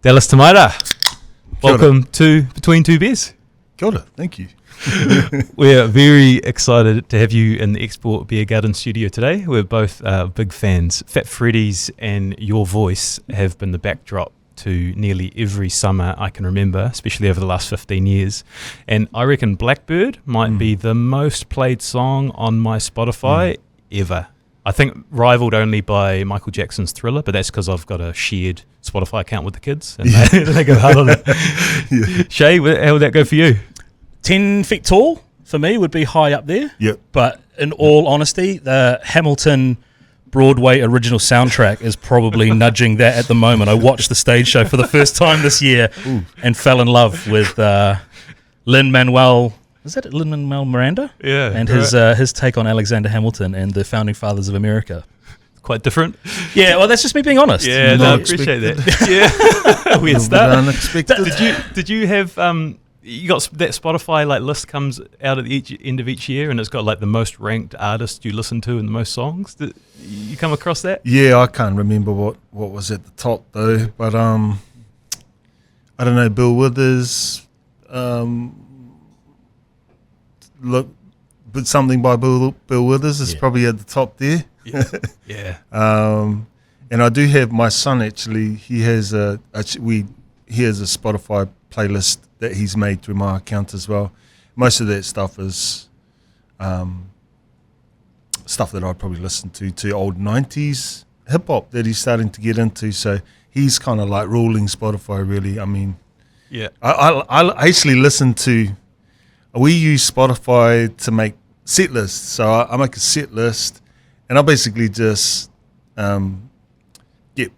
Dallas Tamaira, welcome to Between Two Beers. Kia ora, thank you. We're very excited to have you in the Export Beer Garden studio today. We're both big fans. Fat Freddys and your voice have been the backdrop to nearly every summer I can remember, especially over the last 15 years. And I reckon Blackbird might be the most played song on my Spotify ever. I think rivaled only by Michael Jackson's Thriller, but that's because I've got a shared Spotify account with the kids, and they go hard on it. Yeah. Shay, how would that go for you? 10 feet tall for me would be high up there. Yep. But in all honesty, the Hamilton Broadway original soundtrack is probably nudging that at the moment. I watched the stage show for the first time this year and fell in love with Lin-Manuel. Is that Lin-Manuel Miranda? Yeah. And his take on Alexander Hamilton and the founding fathers of America. Quite different. Yeah, well, that's just me being honest. Yeah, no, I appreciate that. Yeah, weird stuff. Unexpected. Did you have you got that Spotify like list comes out at the end of each year, and it's got like the most ranked artists you listen to and the most songs? Did you come across that? Yeah, I can't remember what was at the top though, but I don't know. Bill Withers. Look, but something by Bill Withers is probably at the top there. Yeah. And I do have my son actually. He has a Spotify playlist that he's made through my account as well. Most of that stuff is stuff that I'd probably listen to old 90s hip hop that he's starting to get into. So he's kind of like ruling Spotify really. I mean, yeah. I actually listen to. We use Spotify to make set lists. So I make a set list, and I basically just get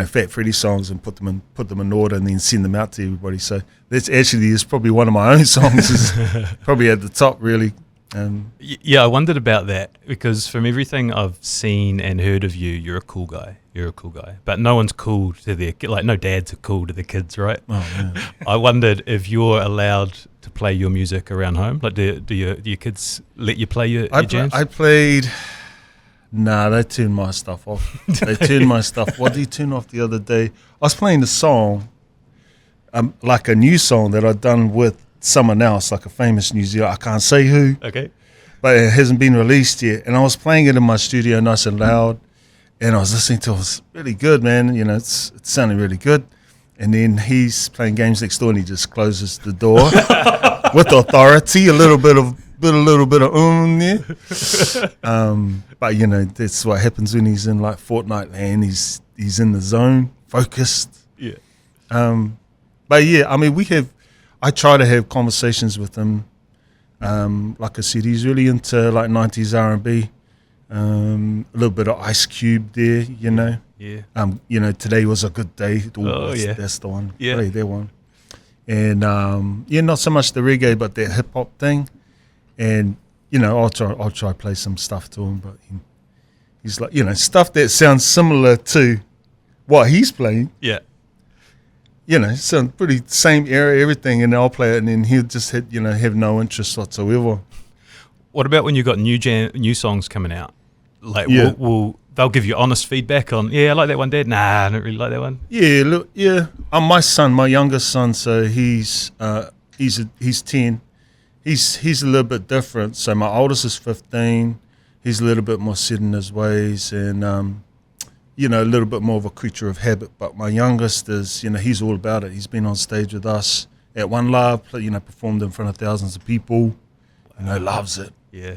Fat Freddie songs and put them in order, and then send them out to everybody. So that's actually is probably one of my own songs. Is probably at the top, really. Yeah, I wondered about that because from everything I've seen and heard of you, you're a cool guy. But no one's cool to their no dads are cool to their kids, right? Oh man. I wondered if you're allowed to play your music around home. Like, do your kids let you play your jams? I played. Nah, they turned my stuff off. They turned my stuff. What did you turn off the other day? I was playing a song, like a new song that I'd done with someone else, like a famous New Zealand. I can't say who. Okay. But it hasn't been released yet. And I was playing it in my studio nice and loud. And I was listening to it. It was really good, man. It's sounding really good. And then he's playing games next door, and he just closes the door with authority. A little bit of there. But that's what happens when he's in like Fortnite land. He's in the zone, focused. Yeah. But yeah, I mean, I try to have conversations with him. Like I said, he's really into like 90s R&B. A little bit of Ice Cube there, Yeah. Today was a good day. That's the one. Yeah. Play that one. And not so much the reggae, but that hip hop thing. And I'll try to play some stuff to him, but he's like stuff that sounds similar to what he's playing. Yeah. Sound pretty same era, everything, and I'll play it, and then he'll just have no interest whatsoever. What about when you got new songs coming out? Like, they'll give you honest feedback on, I like that one, Dad. Nah, I don't really like that one. Yeah, look, yeah. My youngest son, so he's 10. He's a little bit different. So my oldest is 15. He's a little bit more set in his ways, and a little bit more of a creature of habit. But my youngest is, he's all about it. He's been on stage with us at One Love, performed in front of thousands of people. Loves it. Yeah.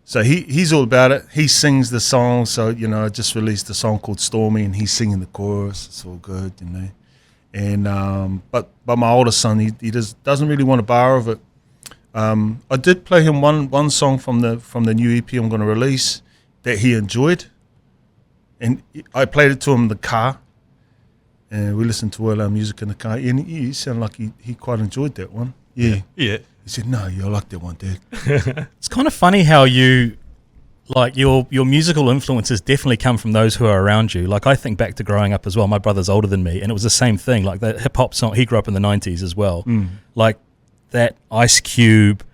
So he's all about it. He sings the song. So I just released a song called Stormy, and he's singing the chorus. It's all good, And but my oldest son, he doesn't really want a bar of it. I did play him one song from the new EP I'm going to release that he enjoyed, and I played it to him in the car, and we listened to all our music in the car, and he sounded like he quite enjoyed that one. Yeah. He said, "No, I like that one, Dad." It's kind of funny how you, like, your musical influences definitely come from those who are around you. Like, I think back to growing up as well. My brother's older than me, and it was the same thing. Like, the hip-hop song, he grew up in the 90s as well. Like, that Ice Cube,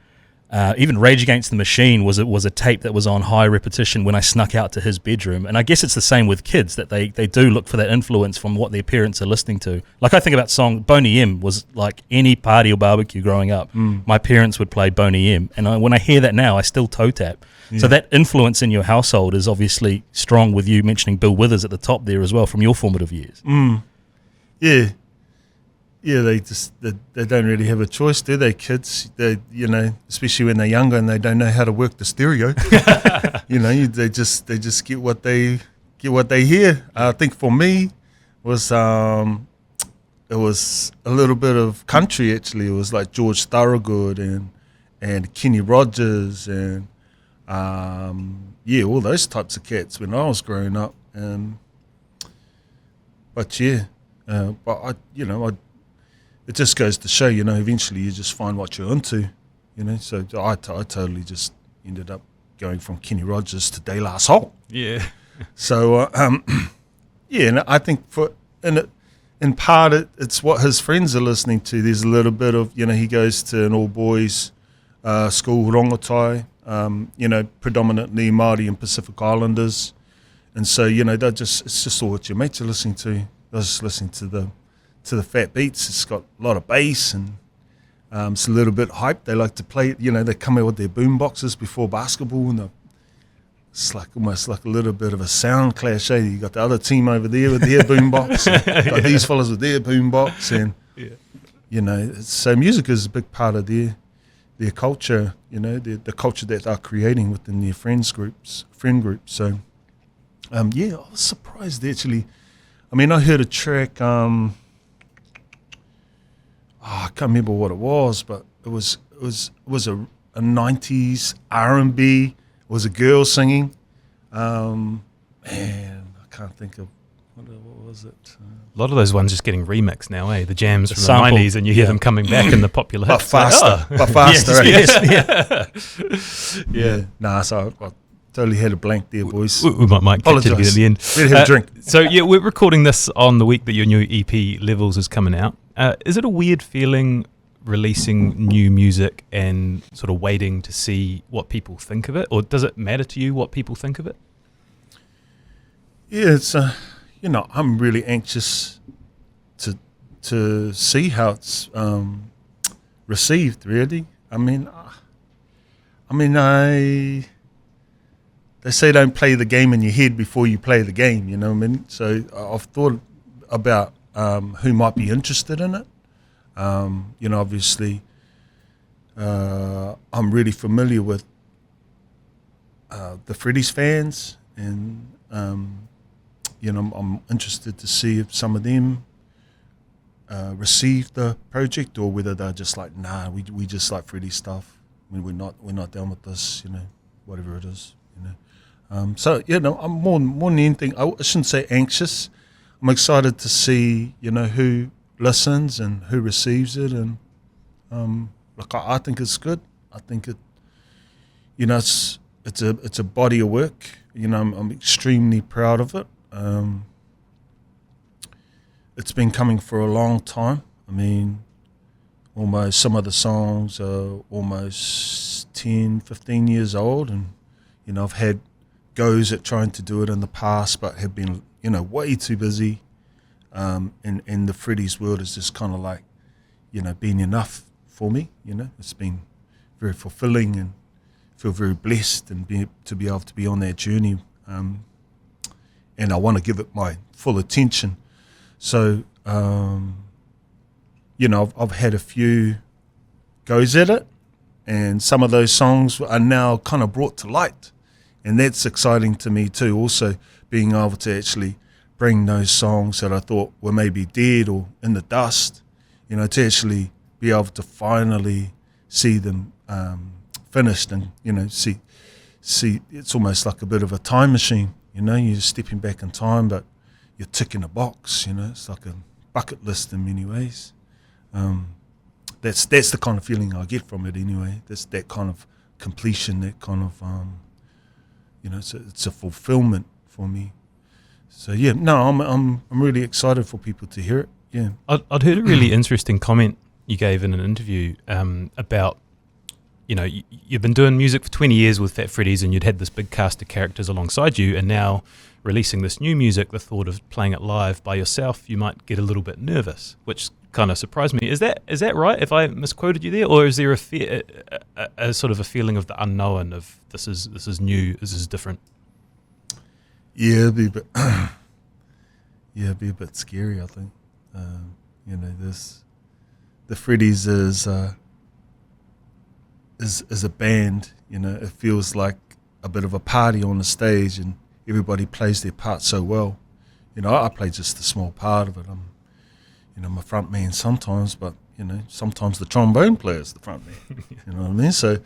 Even Rage Against the Machine was a tape that was on high repetition when I snuck out to his bedroom. And I guess it's the same with kids, that they do look for that influence from what their parents are listening to. Like I think about Boney M was like any party or barbecue growing up. My parents would play Boney M. And when I hear that now, I still toe tap. Yeah. So that influence in your household is obviously strong, with you mentioning Bill Withers at the top there as well from your formative years. Yeah. Yeah, they don't really have a choice, do they, kids? They, especially when they're younger and they don't know how to work the stereo. They just get what they hear. I think for me was it was a little bit of country actually. It was like George Thorogood and Kenny Rogers and all those types of cats when I was growing up. It just goes to show, eventually you just find what you're into, So I totally just ended up going from Kenny Rogers to De La Soul. Yeah. So, and I think in part it's what his friends are listening to. There's a little bit of, he goes to an all-boys school, Rongotai, predominantly Māori and Pacific Islanders. And so, it's just all what your mates are listening to. They're just listening to the fat beats. It's got a lot of bass and it's a little bit hype. They like to play, they come out with their boom boxes before basketball and it's like almost like a little bit of a sound clash. You got the other team over there with their boom box, got these fellas with their boom box, and so music is a big part of their culture. The culture that they're creating within their friend groups. So, I was surprised actually. I mean, I heard a track. I can't remember what it was, but it was a 90s R&B. It was a girl singing. Man, I can't think of what was it. A lot of those ones just getting remixed now, eh? The jams from sample, the 90s, and you hear them coming back in the popular but hits. faster, but faster. Yes. Yeah. Nah, so I totally had a blank there, boys. We might catch it again at the end. Better have a drink. So, we're recording this on the week that your new EP, Levels, is coming out. Is it a weird feeling releasing new music and sort of waiting to see what people think of it? Or does it matter to you what people think of it? Yeah, it's, I'm really anxious to see how it's received, really. They say don't play the game in your head before you play the game, you know what I mean? So I've thought about who might be interested in it. Obviously, I'm really familiar with the Freddys fans, and I'm interested to see if some of them receive the project, or whether they're just like, nah, we just like Freddie stuff. We're not down with this, whatever it is, I'm more than anything, I shouldn't say anxious. I'm excited to see, who listens and who receives it, and I think it's good. I think it, it's a body of work. I'm extremely proud of it. It's been coming for a long time. I mean, almost some of the songs are almost 10, 15 years old, and I've had goes at trying to do it in the past, but have been way too busy. And the Freddys world is just kind of like, been enough for me. It's been very fulfilling, and feel very blessed and to be able to be on that journey. And I want to give it my full attention. So, I've had a few goes at it, and some of those songs are now kind of brought to light. And that's exciting to me too, also being able to actually bring those songs that I thought were maybe dead or in the dust, to actually be able to finally see them finished, and, see it's almost like a bit of a time machine, you're stepping back in time, but you're ticking a box, it's like a bucket list in many ways. That's the kind of feeling I get from it anyway. That's that kind of completion, that kind of, it's a fulfillment for me. So I'm really excited for people to hear it. Yeah, I'd heard a really interesting comment you gave in an interview about, you've been doing music for 20 years with Fat Freddys, and you'd had this big cast of characters alongside you, and now releasing this new music, the thought of playing it live by yourself, you might get a little bit nervous, which kind of surprised me. Is that right? If I misquoted you there, or is there a sort of a feeling of the unknown of this is new, this is different? Yeah, it'd be a bit, it'd be a bit scary, I think. The Freddys is a band. It feels like a bit of a party on the stage, and everybody plays their part so well. I play just a small part of it. I'm a front man sometimes, but sometimes the trombone player is the front man. You know what I mean? So,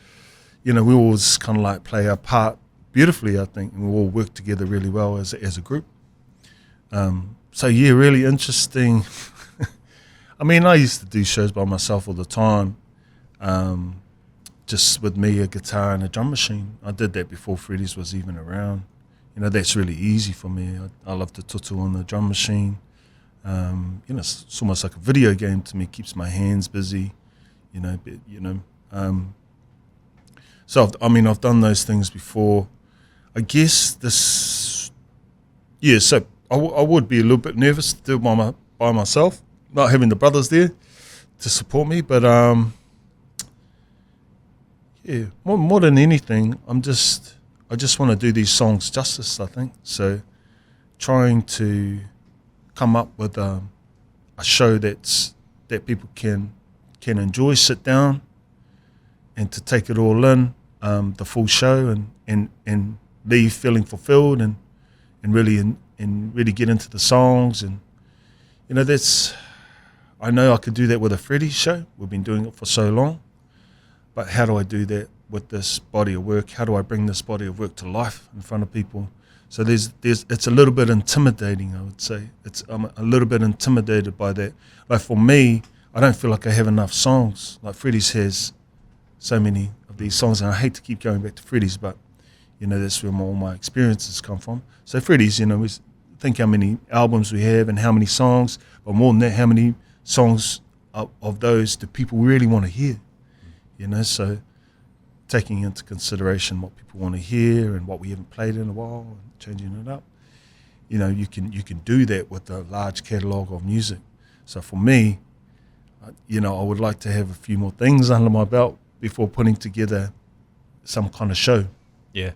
we always kind of like play our part beautifully, I think, and we all work together really well as a group. So yeah, really interesting. I mean, I used to do shows by myself all the time, just with me, a guitar and a drum machine. I did that before Freddys was even around. That's really easy for me. I love the tutu on the drum machine. It's almost like a video game to me. It keeps my hands busy, So I've done those things before. I guess so I would be a little bit nervous to do it by myself, not having the brothers there to support me. But more than anything, I just want to do these songs justice, I think. So trying to come up with a show that people can enjoy, sit down, and to take it all in, the full show, and leave feeling fulfilled, and really get into the songs. And I know I could do that with a Freddy show. We've been doing it for so long, but how do I do that with this body of work? How do I bring this body of work to life in front of people? So it's a little bit intimidating, I would say. I'm a little bit intimidated by that. Like for me, I don't feel like I have enough songs. Like Freddys has so many of these songs, and I hate to keep going back to Freddys, but that's where all my experiences come from. So Freddys, we think how many albums we have and how many songs, but more than that, how many songs of those do people really want to hear? So taking into consideration what people want to hear and what we haven't played in a while, and changing it up. You can do that with a large catalogue of music. So for me, I would like to have a few more things under my belt before putting together some kind of show. Yeah.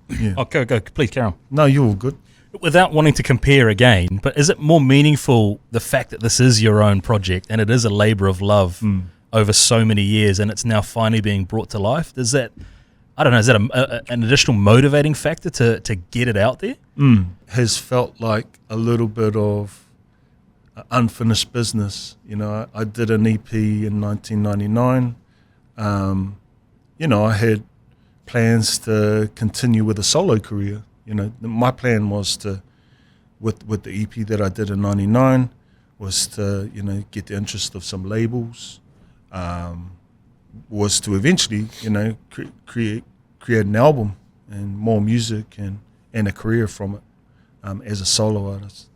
Yeah. Oh, go, please carry on. No, you're all good. Without wanting to compare again, but is it more meaningful, the fact that this is your own project and it is a labour of love over so many years, and it's now finally being brought to life? Is that, I don't know, is that an additional motivating factor to get it out there? Has felt like a little bit of unfinished business. I did an EP in 1999. I had plans to continue with a solo career. My plan was to, with the EP that I did in 99, was to, get the interest of some labels, was to eventually, create an album and more music and a career from it, as a solo artist.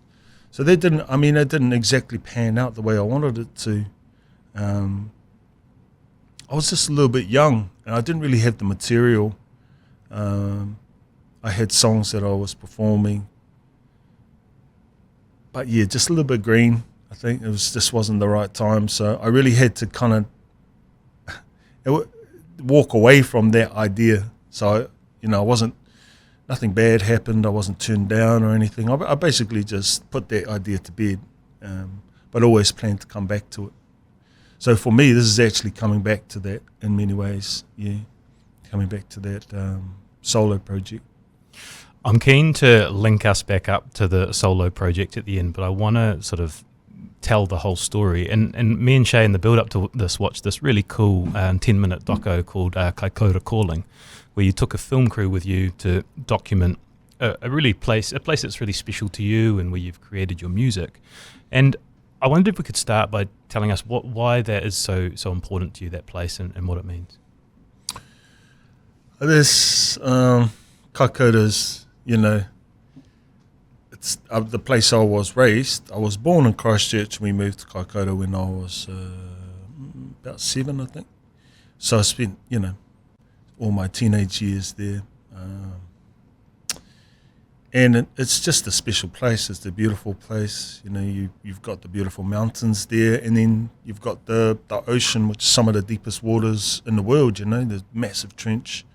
So that didn't exactly pan out the way I wanted it to. I was just a little bit young, and I didn't really have the material. I had songs that I was performing, but yeah, just a little bit green. I think it just wasn't the right time. So I really had to kind of walk away from that idea. So nothing bad happened. I wasn't turned down or anything. I basically just put that idea to bed, but always planned to come back to it. So for me, this is actually coming back to that in many ways. Yeah, coming back to that solo project. I'm keen to link us back up to the solo project at the end, but I want to sort of tell the whole story. And me and Shay in the build-up to this watched this really cool 10-minute doco called Kaikoura Calling, where you took a film crew with you to document a place that's really special to you and where you've created your music. And I wondered if we could start by telling us why that is so important to you, that place, and what it means. This Kaikoura's, it's the place I was raised. I was born in Christchurch, and we moved to Kaikoura when I was about 7, I think. So I spent, all my teenage years there. And it's just a special place. It's a beautiful place. You've got the beautiful mountains there, and then you've got the ocean, which is some of the deepest waters in the world, the massive trench.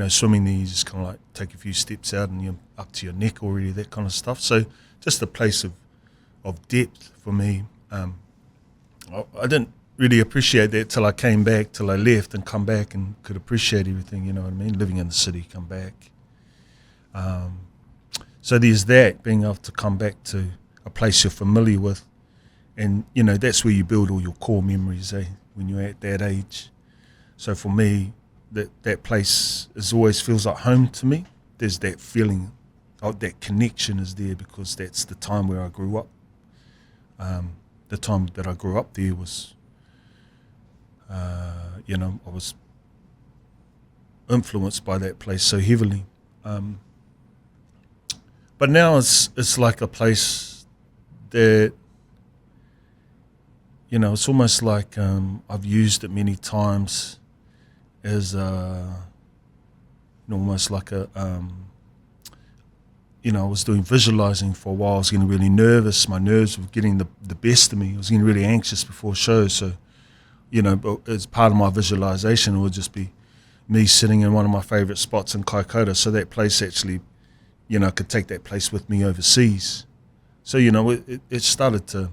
Swimming there, you just kind of like take a few steps out and you're up to your neck already, that kind of stuff. So just a place of depth for me. I didn't really appreciate that till I came back, till I left and come back and could appreciate everything, you know what I mean? Living in the city, come back. So there's that, being able to come back to a place you're familiar with. And, that's where you build all your core memories, when you're at that age. So for me, that place always feels like home to me. There's that feeling, that connection is there because that's the time where I grew up. The time that I grew up there was, I was influenced by that place so heavily. But now it's like a place that, it's almost like I've used it many times as almost like I was doing visualizing for a while. I was getting really nervous. My nerves were getting the best of me. I was getting really anxious before shows. So, but as part of my visualization, it would just be me sitting in one of my favorite spots in Kaikoura. So that place actually, I could take that place with me overseas. So, it started to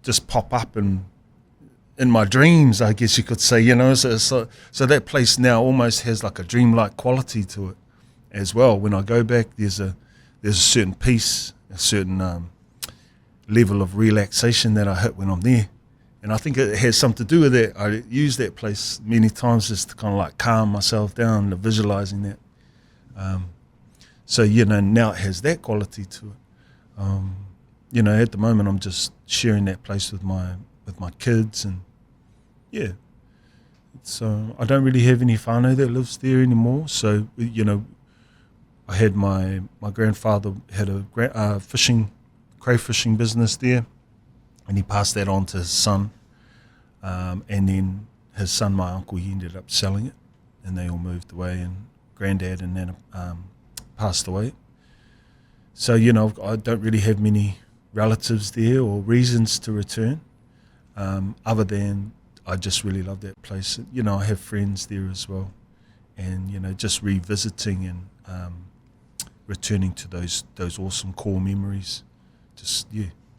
just pop up in my dreams, I guess you could say, So that place now almost has like a dreamlike quality to it as well. When I go back, there's a certain peace, a certain level of relaxation that I hit when I'm there. And I think it has something to do with that. I use that place many times just to kind of like calm myself down, visualizing that. So, now it has that quality to it. At the moment I'm just sharing that place with my kids, and so I don't really have any whānau that lives there anymore. So, I had my grandfather had a crayfishing business there, and he passed that on to his son. And then his son, my uncle, he ended up selling it, and they all moved away, and granddad and Nana passed away. So, I don't really have many relatives there or reasons to return, other than I just really love that place. I have friends there as well, and, just revisiting and returning to those awesome core memories.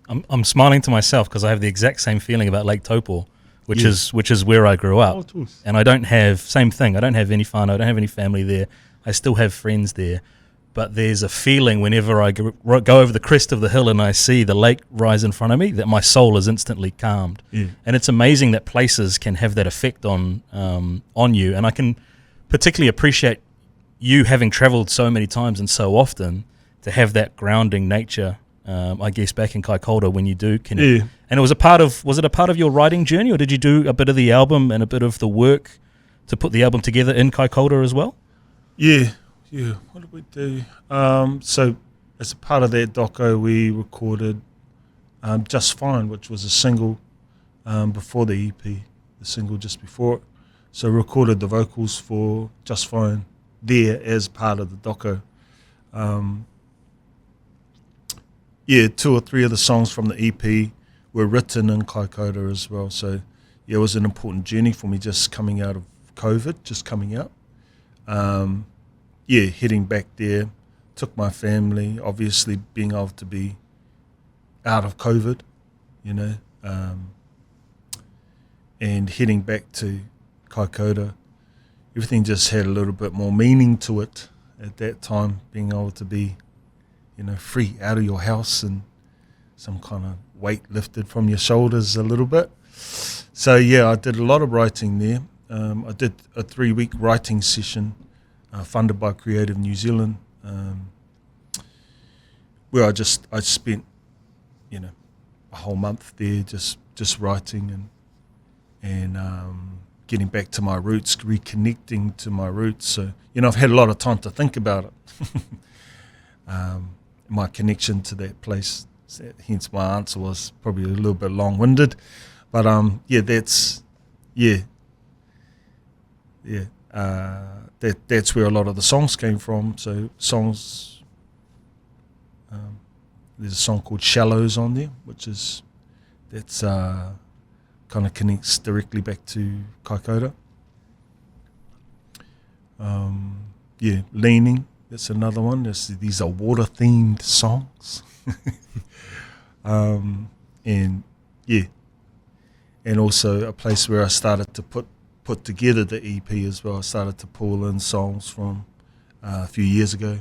I'm smiling to myself because I have the exact same feeling about Lake Taupo, which is where I grew up. And I don't have same thing. I don't have any whānau. I don't have any family there. I still have friends there, but there's a feeling whenever I go over the crest of the hill and I see the lake rise in front of me that my soul is instantly calmed. Yeah. And it's amazing that places can have that effect on you. And I can particularly appreciate you having travelled so many times and so often to have that grounding nature. I guess back in Kaikoura when you do connect. Yeah. And was it a part of your writing journey, or did you do a bit of the album and a bit of the work to put the album together in Kaikoura as well? Yeah. What did we do? So as a part of that doco, we recorded Just Fine, which was a single before the EP, the single just before it. So recorded the vocals for Just Fine there as part of the doco. 2 or 3 of the songs from the EP were written in Kaikoura as well. So, it was an important journey for me just coming out of COVID, heading back there. Took my family, obviously being able to be out of COVID, and heading back to Kaikoura. Everything just had a little bit more meaning to it at that time, being able to be free out of your house and some kind of weight lifted from your shoulders a little bit. So, I did a lot of writing there. I did a 3-week writing session funded by Creative New Zealand, where I spent, a whole month there just writing and getting back to my roots, reconnecting to my roots. So, I've had a lot of time to think about it. My connection to that place, hence my answer was probably a little bit long-winded, but that's where a lot of the songs came from. So songs, there's a song called Shallows on there, that's kind of connects directly back to Kaikoura. Leaning, that's another one. These are water-themed songs. And also a place where I started to put together the EP as well. I started to pull in songs from a few years ago,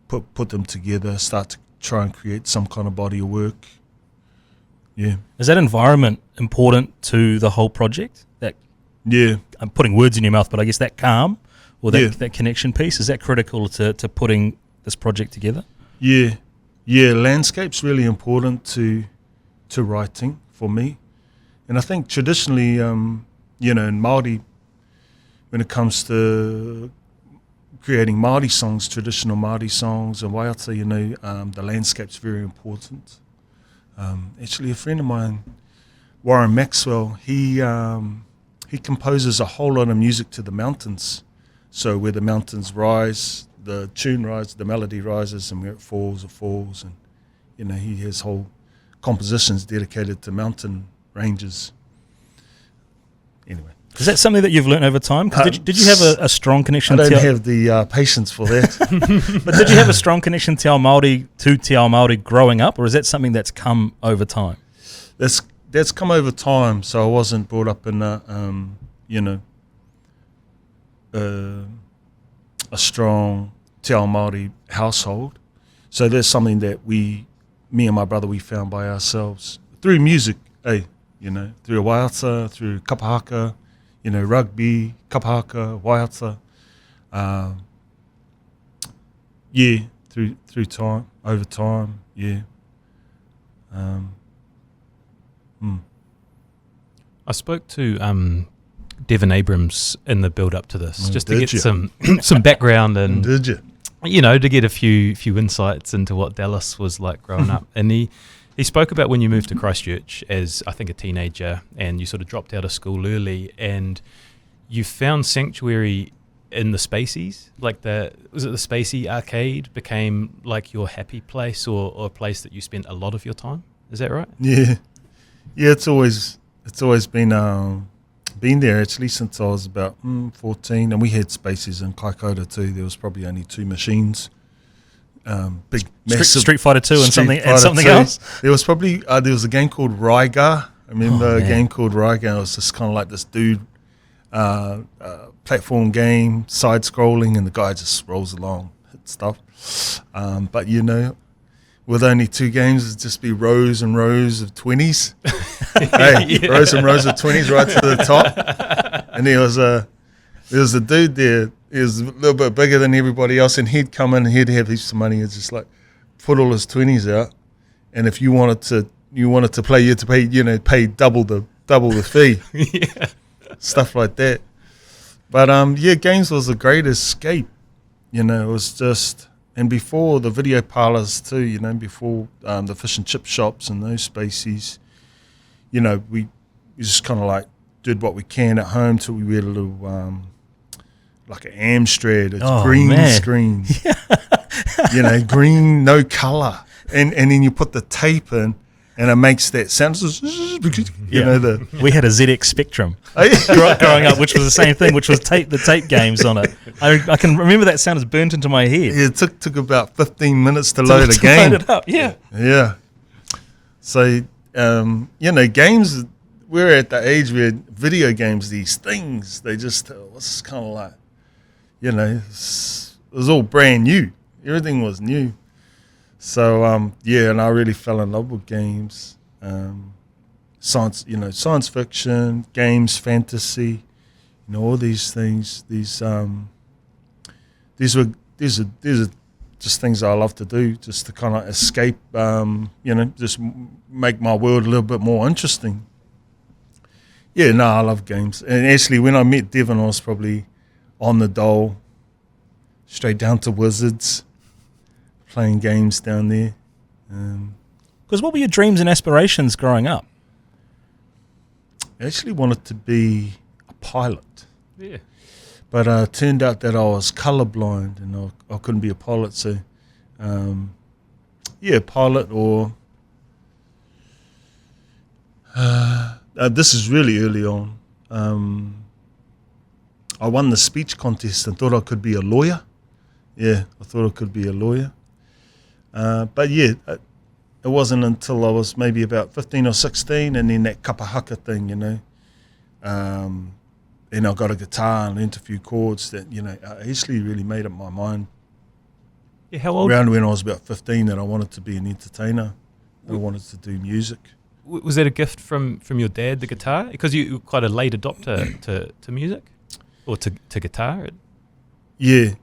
put them together, start to try and create some kind of body of work. Yeah. Is that environment important to the whole project? I'm putting words in your mouth, but I guess that calm or that connection piece, is that critical to putting this project together? Yeah, landscape's really important to writing for me. And I think traditionally, in Māori, when it comes to creating Māori songs, traditional Māori songs and waiata, the landscape's very important. Actually, a friend of mine, Warren Maxwell, he composes a whole lot of music to the mountains. So where the mountains rise, the tune rises, the melody rises, and where it falls, And, he has whole compositions dedicated to mountain ranges. Anyway. Is that something that you've learned over time? 'Cause did you have a strong connection? I don't have the patience for that. But did you have a strong connection to Te Ao Māori growing up, or is that something that's come over time? That's come over time. So I wasn't brought up in a strong Te Ao Māori household. So that's something that me and my brother, we found by ourselves through music, through waiata, through kapahaka, rugby, kapahaka, waiata, through time, over time, I spoke to Devin Abrams in the build up to this, just to get some background and did you? To get a few insights into what Dallas was like growing up. And he spoke about when you moved to Christchurch as, I think, a teenager, and you sort of dropped out of school early, and you found sanctuary in the spacies. Like was it the Spacey arcade became like your happy place or a place that you spent a lot of your time? Is that right? Yeah. It's always been there actually since I was about 14, and we had spaces in Kaikoura too. There was probably only 2 machines, big massive Street Fighter 2 and something else. There was probably there was a game called Raiga. I remember a game called Raiga. It was just kind of like this dude platform game, side scrolling, and the guy just rolls along, hit stuff. But with only 2 games, it'd just be rows and rows of 20s. Rows and rows of 20s right to the top. And there was a dude there. He was a little bit bigger than everybody else, and he'd come in and he'd have heaps of money. He'd just like put all his 20s out, and if you wanted to play, you had to pay double the fee. Stuff like that. But games was a great escape. It was just. And before the video parlors too, before the fish and chip shops and those spaces, we just kind of like did what we can at home till we had a little, like an Amstrad. It's green screen, green, no color. And then you put the tape in and it makes that sound. We had a ZX Spectrum growing up, which was the same thing, which was the tape games on it. I can remember that sound is burnt into my head. Yeah, it took about 15 minutes to load a game. Load it up, yeah. So, games, we're at the age where video games, these things, they just, it was kind of like, it was all brand new. Everything was new. So, and I really fell in love with games, science fiction, games, fantasy, all these things. These are just things I love to do, just to kind of escape, just make my world a little bit more interesting. I love games. And actually, when I met Devin, I was probably on the dole, straight down to Wizards, playing games down there. Because what were your dreams and aspirations growing up? I actually wanted to be a pilot. Yeah. But turned out that I was colorblind and I couldn't be a pilot. So, pilot or this is really early on. I won the speech contest and thought I could be a lawyer. Yeah, I thought I could be a lawyer. But yeah, it wasn't until I was maybe about 15 or 16 and then that kapahaka thing, and I got a guitar and learned a few chords that, I actually really made up my mind. Yeah, how old? Around when I was about 15 that I wanted to be an entertainer. I wanted to do music. Was that a gift from your dad, the guitar? Because you were quite a late adopter to music or to guitar? Yeah,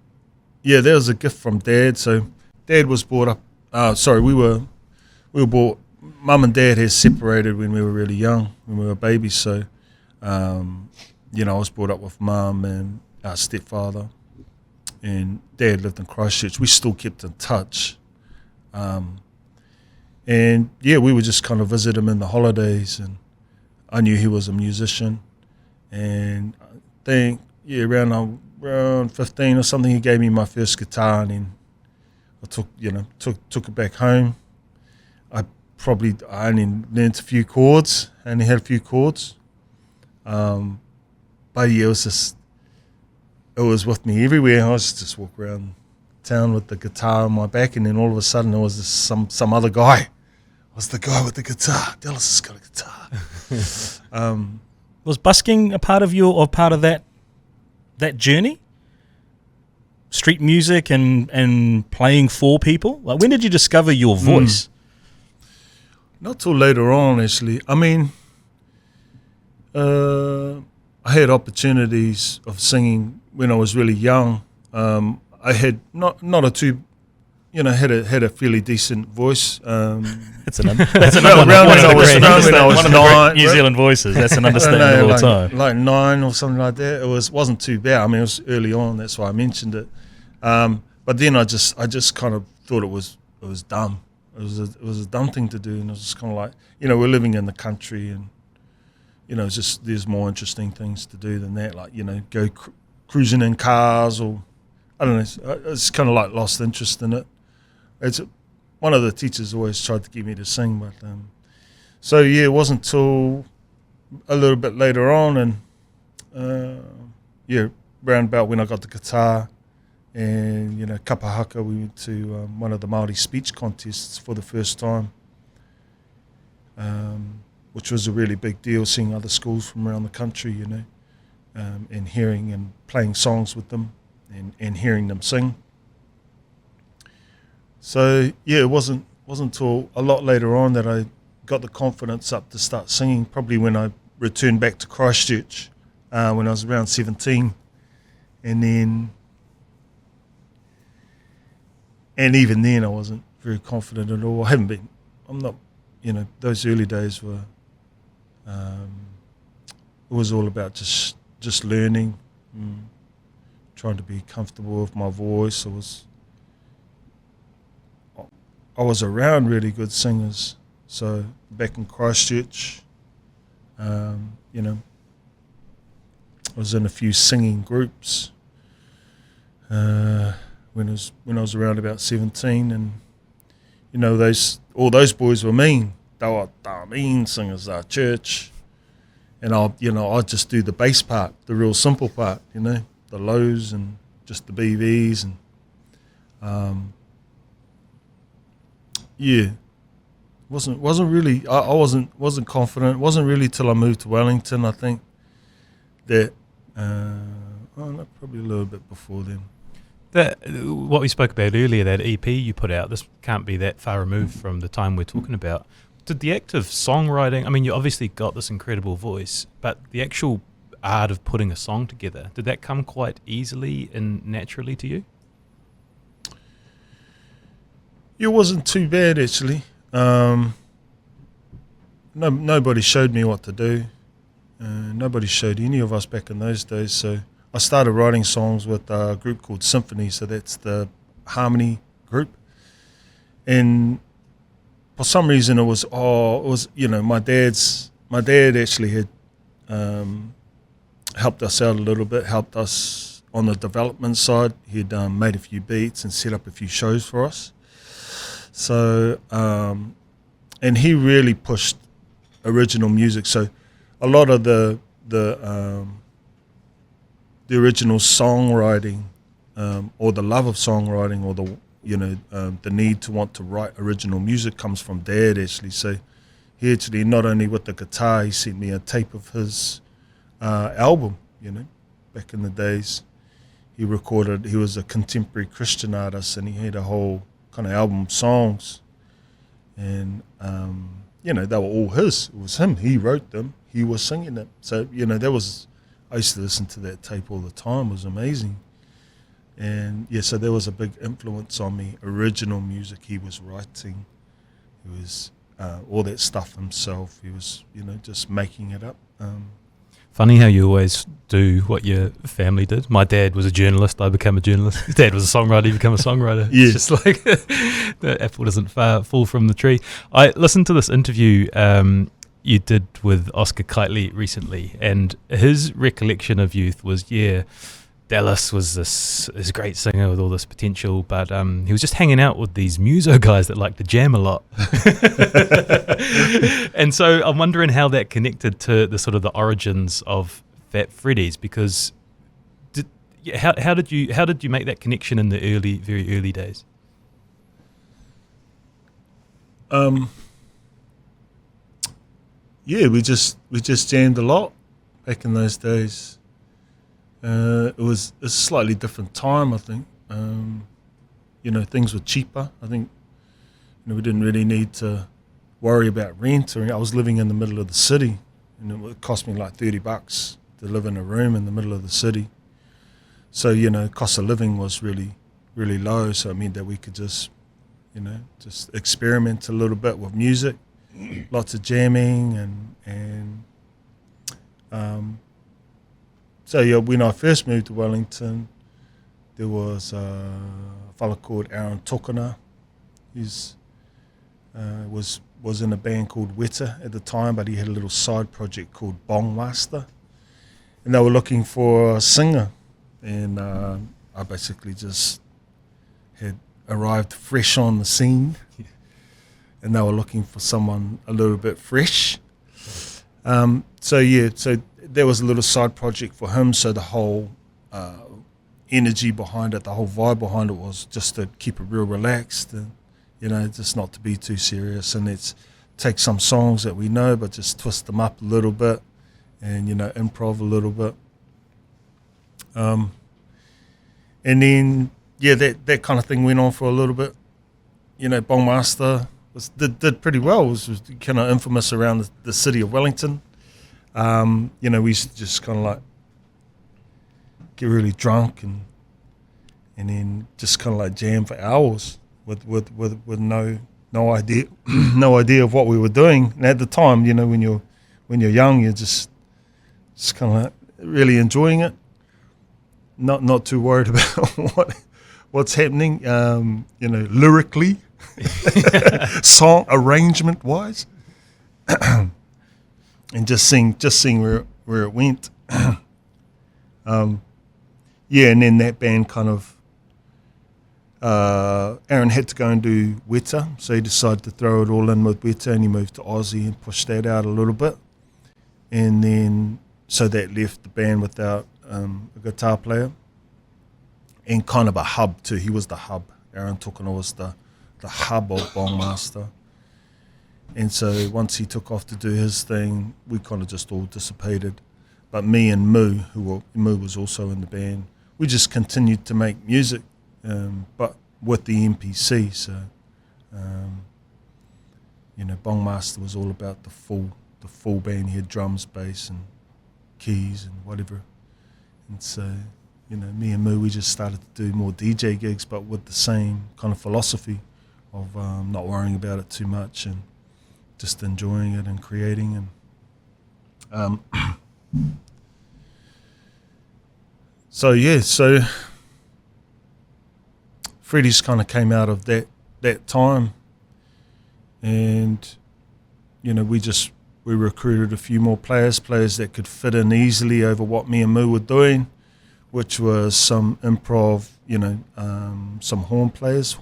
that was a gift from Dad. So Dad was brought up. We were brought. Mum and Dad had separated when we were really young, when we were babies. So, I was brought up with Mum and our stepfather, and Dad lived in Christchurch. We still kept in touch, and yeah, we would just kind of visit him in the holidays. And I knew he was a musician, and I think around 15 or something, he gave me my first guitar, and then I took it back home. I only learned a few chords, only had a few chords. But yeah, it was with me everywhere. I was just walk around town with the guitar on my back, and then all of a sudden there was some other guy. I was the guy with the guitar. Dallas has got a guitar. Was busking a part of that journey? Street music and playing for people? Like, when did you discover your voice? Not till later on, actually. I mean, I had opportunities of singing when I was really young. I had not a too, had a fairly decent voice. That's another one. Around One when I was of the great 9, New Zealand voices. That's an understatement of all time. Like 9 or something like that. It wasn't too bad. I mean, it was early on. That's why I mentioned it. But then I just kind of thought it was dumb. It was a dumb thing to do, and it was just kind of like, we're living in the country, and it's just there's more interesting things to do than that. Like, go cruising in cars, or I don't know. It's kind of like lost interest in it. It's one of the teachers always tried to get me to sing, but so yeah, it wasn't till a little bit later on, and round about when I got the guitar. And, kapahaka, we went to one of the Māori speech contests for the first time, which was a really big deal, seeing other schools from around the country, and hearing and playing songs with them and hearing them sing. So, yeah, it wasn't until a lot later on that I got the confidence up to start singing, probably when I returned back to Christchurch when I was around 17. And even then, I wasn't very confident at all. I haven't been. I'm not. Those early days were. It was all about just learning, trying to be comfortable with my voice. I was around really good singers. So back in Christchurch, I was in a few singing groups. When I was around about 17, and all those boys were mean. They were mean singers at church, and I'd just do the bass part, the real simple part, the lows and just the BVs, and wasn't really. I wasn't confident. It wasn't really till I moved to Wellington, I think, that probably a little bit before then. What we spoke about earlier, that EP you put out, this can't be that far removed from the time we're talking about. Did the act of songwriting, I mean, you obviously got this incredible voice, but the actual art of putting a song together, did that come quite easily and naturally to you? It wasn't too bad, actually. Nobody showed me what to do. Nobody showed any of us back in those days, so I started writing songs with a group called Symphony, so that's the harmony group. And for some reason it was my dad actually had helped us out a little bit, helped us on the development side. He'd made a few beats and set up a few shows for us. So, and he really pushed original music. So a lot of the original songwriting, or the love of songwriting, or the need to want to write original music comes from Dad, actually. So he actually, not only with the guitar, he sent me a tape of his album, back in the days. He was a contemporary Christian artist, and he had a whole kind of album of songs. And, they were all his. It was him. He wrote them. He was singing them. So, I used to listen to that tape all the time. It was amazing. And, so there was a big influence on me. Original music he was writing. He was all that stuff himself. He was, just making it up. Funny how you always do what your family did. My dad was a journalist. I became a journalist. His dad was a songwriter. He became a songwriter. Yeah. It's just like the apple doesn't fall from the tree. I listened to this interview you did with Oscar Kitely recently, and his recollection of youth was, Dallas was this great singer with all this potential, but he was just hanging out with these muso guys that like to jam a lot. And so I'm wondering how that connected to the sort of the origins of Fat Freddys, because how did you make that connection in the very early days? We just jammed a lot back in those days. It was a slightly different time, I think. Things were cheaper. I think we didn't really need to worry about rent. I was living in the middle of the city, and it would cost me like $30 to live in a room in the middle of the city. So cost of living was really, really low. So it meant that we could just experiment a little bit with music, lots of jamming, and so when I first moved to Wellington, there was a fella called Aaron Tokona. He's was in a band called Weta at the time, but he had a little side project called Bong Master, and they were looking for a singer, and I basically just had arrived fresh on the scene, and they were looking for someone a little bit fresh. So there was a little side project for him. So the whole energy behind it, the whole vibe behind it was just to keep it real relaxed, and just not to be too serious, and let's take some songs that we know, but just twist them up a little bit, and improv a little bit. And then that kind of thing went on for a little bit. Bong Master did pretty well. It was kind of infamous around the city of Wellington. We used to just kind of like get really drunk and then just kind of like jam for hours with no idea no idea of what we were doing. And at the time, when you're young, you're just kind of like really enjoying it, not too worried about what's happening, lyrically, song arrangement wise. And just seeing where it went. And then that band kind of, Aaron had to go and do Weta, so he decided to throw it all in with Weta, and he moved to Aussie and pushed that out a little bit. And then, so that left the band without a guitar player, and kind of a hub too. He was the hub. Aaron Tokona was the hub of Bong Master. And so once he took off to do his thing, we kind of just all dissipated. But me and Moo was also in the band, we just continued to make music, but with the MPC. So, Bong Master was all about the full band. He had drums, bass, and keys and whatever. And so, me and Moo, we just started to do more DJ gigs, but with the same kind of philosophy of not worrying about it too much and just enjoying it and creating. And so Freddy's kind of came out of that time, and we just we recruited a few more players that could fit in easily over what me and Moo were doing, which was some improv, some horn players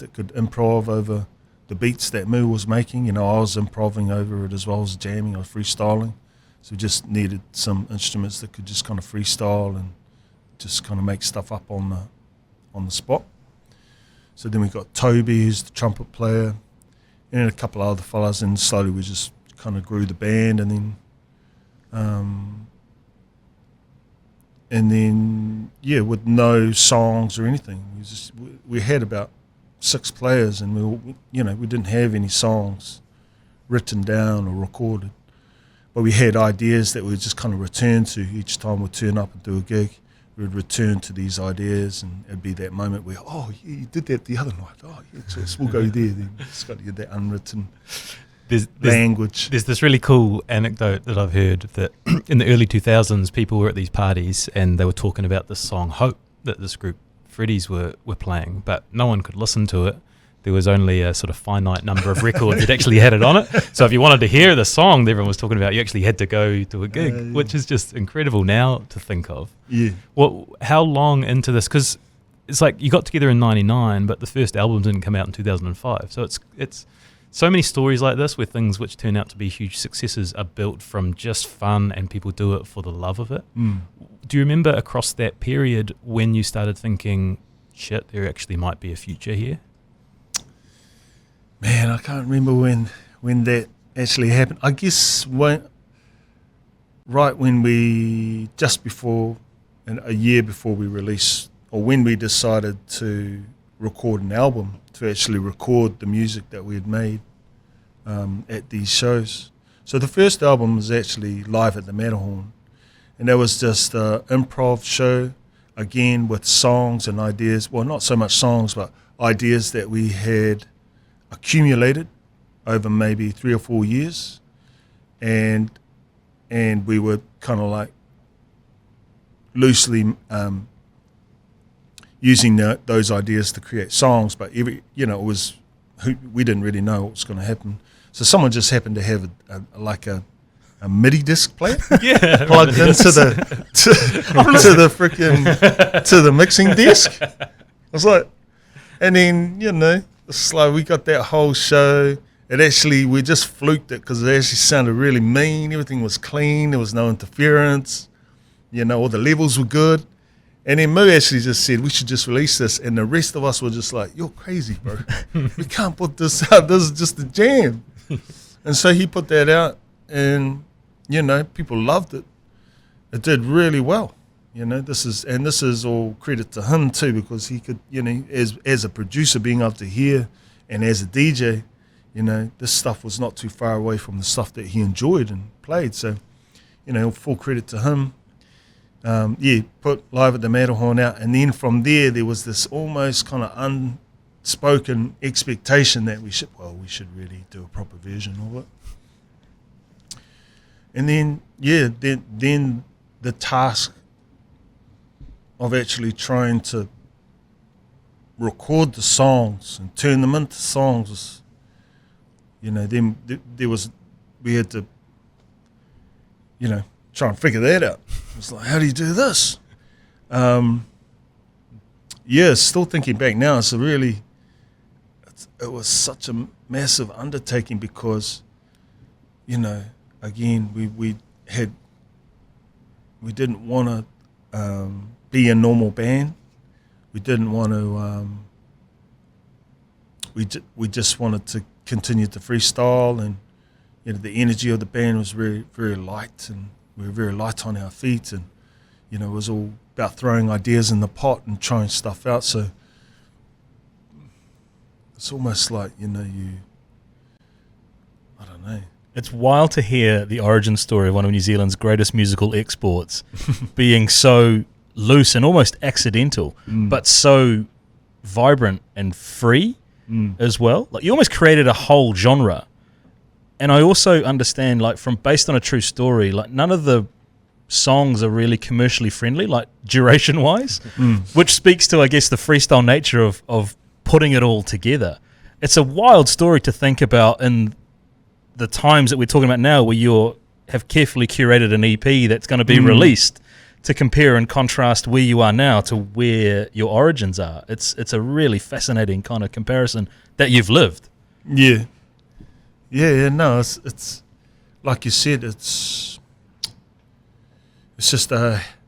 that could improv over the beats that Moo was making. I was improving over it as well as jamming or freestyling. So we just needed some instruments that could just kind of freestyle and just kind of make stuff up on the spot. So then we got Toby, who's the trumpet player, and a couple of other fellas, and slowly we just kind of grew the band, and then with no songs or anything, we had about 6 players, and we didn't have any songs written down or recorded, but we had ideas that we would just kind of return to each time we'd turn up and do a gig. We would return to these ideas, and it'd be that moment where, oh yeah, you did that the other night. Oh yeah, just we'll go there. Then it's got to get that unwritten language. There's this really cool anecdote that I've heard that in the early 2000s, people were at these parties and they were talking about this song Hope that this group Freddys were playing, but no one could listen to it. There was only a sort of finite number of records that actually had it on it. So if you wanted to hear the song that everyone was talking about, you actually had to go to a gig, which is just incredible now to think of. Yeah. Well, how long into this? Because it's like you got together in '99, but the first album didn't come out in 2005. So it's so many stories like this where things which turn out to be huge successes are built from just fun and people do it for the love of it. Do you remember across that period when you started thinking, shit, there actually might be a future here? Man, I can't remember when that actually happened. I guess just before, and a year before we released, or when we decided to record an album, to actually record the music that we had made at these shows. So the first album was actually live at the Matterhorn, and that was just an improv show, again with songs and ideas. Well, not so much songs, but ideas that we had accumulated over maybe 3 or 4 years, and we were kind of like loosely using those ideas to create songs, but it was we didn't really know what was going to happen. So someone just happened to have a MIDI disc player plugged into the mixing desk. I was like, and then it's like we got that whole show. We just fluked it because it actually sounded really mean. Everything was clean. There was no interference. All the levels were good. And then Moo actually just said, we should just release this. And the rest of us were just like, you're crazy, bro. We can't put this out. This is just a jam. And so he put that out, and, people loved it. It did really well. This is all credit to him too, because he could, as a producer, being able to hear, and as a DJ, this stuff was not too far away from the stuff that he enjoyed and played. So, full credit to him. Put Live at the Matterhorn out, and then from there was this almost kind of unspoken expectation that we should really do a proper version of it. And then then the task of actually trying to record the songs and turn them into songs was, then we had to, try and figure that out. It's like, how do you do this? Still thinking back now, it was such a massive undertaking because, again, we didn't want to be a normal band. We didn't want to. We just wanted to continue to freestyle, and the energy of the band was very, very light, and we were very light on our feet, and it was all about throwing ideas in the pot and trying stuff out. So it's almost like I don't know. It's wild to hear the origin story of one of New Zealand's greatest musical exports being so loose and almost accidental, but so vibrant and free as well. Like, you almost created a whole genre. And I also understand, like, from based on a true story, like, none of the songs are really commercially friendly, like duration wise, which speaks to, I guess, the freestyle nature of putting it all together. It's a wild story to think about in the times that we're talking about now, where you have carefully curated an EP that's going to be released, to compare and contrast where you are now to where your origins are. It's a really fascinating kind of comparison that you've lived. Yeah. No, it's like you said. It's just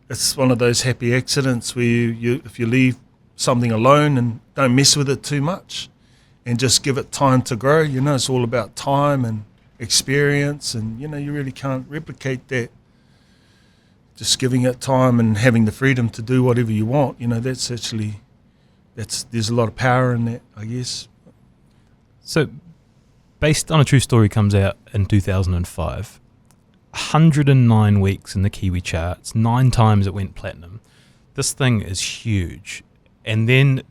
it's one of those happy accidents where you if you leave something alone and don't mess with it too much, and just give it time to grow. It's all about time and experience, and you really can't replicate that. Just giving it time and having the freedom to do whatever you want, there's a lot of power in that, I guess. So, Based on a True Story comes out in 2005. 109 weeks in the Kiwi charts, 9 times it went platinum. This thing is huge. And then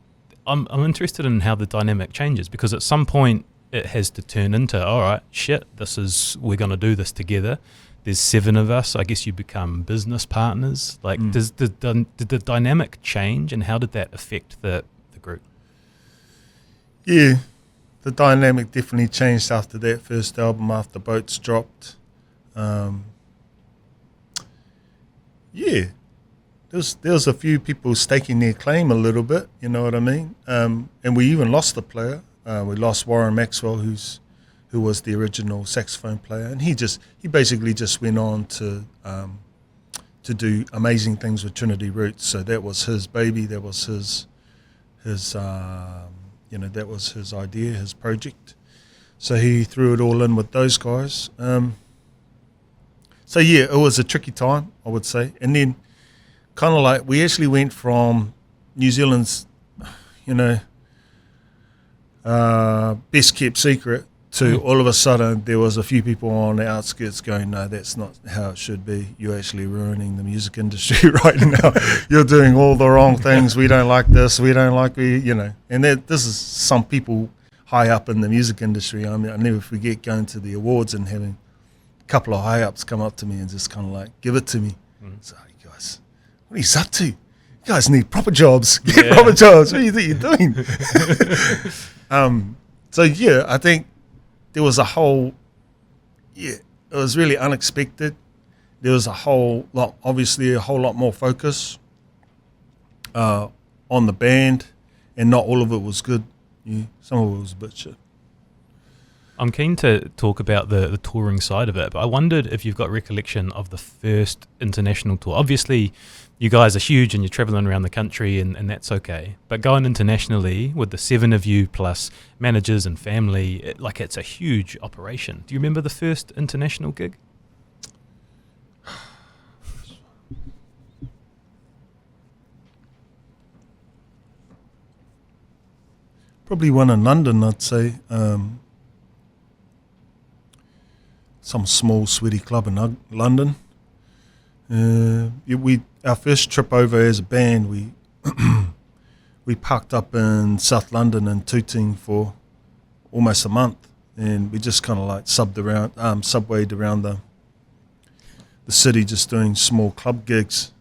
I'm interested in how the dynamic changes, because at some point it has to turn into, all right, shit, we're going to do this together. There's 7 of us. I guess you become business partners. Like, did the dynamic change, and how did that affect the group? Yeah, the dynamic definitely changed after that first album, after Boats dropped. There was a few people staking their claim a little bit, you know what I mean? And we even lost a player. We lost Warren Maxwell, who was the original saxophone player, and he basically just went on to do amazing things with Trinity Roots. So that was his baby. That was his that was his idea, his project. So he threw it all in with those guys. It was a tricky time, I would say. And then kind of like we actually went from New Zealand's, best kept secret to all of a sudden there was a few people on the outskirts going, no, that's not how it should be. You're actually ruining the music industry right now. You're doing all the wrong things. We don't like this. We don't like And this is some people high up in the music industry. I mean, I never forget going to the awards and having a couple of high ups come up to me and just kind of like give it to me. So, you guys, what are you up to? You guys need proper jobs. Get proper jobs. What do you think you're doing? I think there was it was really unexpected. There was a whole lot more focus on the band, and not all of it was good. Yeah, some of it was a bit shit. I'm keen to talk about the touring side of it, but I wondered if you've got recollection of the first international tour. Obviously, you guys are huge and you're traveling around the country, and that's okay. But going internationally with the 7 of you plus managers and family, it's a huge operation. Do you remember the first international gig? Probably one in London, I'd say. Some small, sweaty club in London. Our first trip over as a band, we parked up in South London and Tooting for almost a month, and we just kind of like subwayed around the city, just doing small club gigs,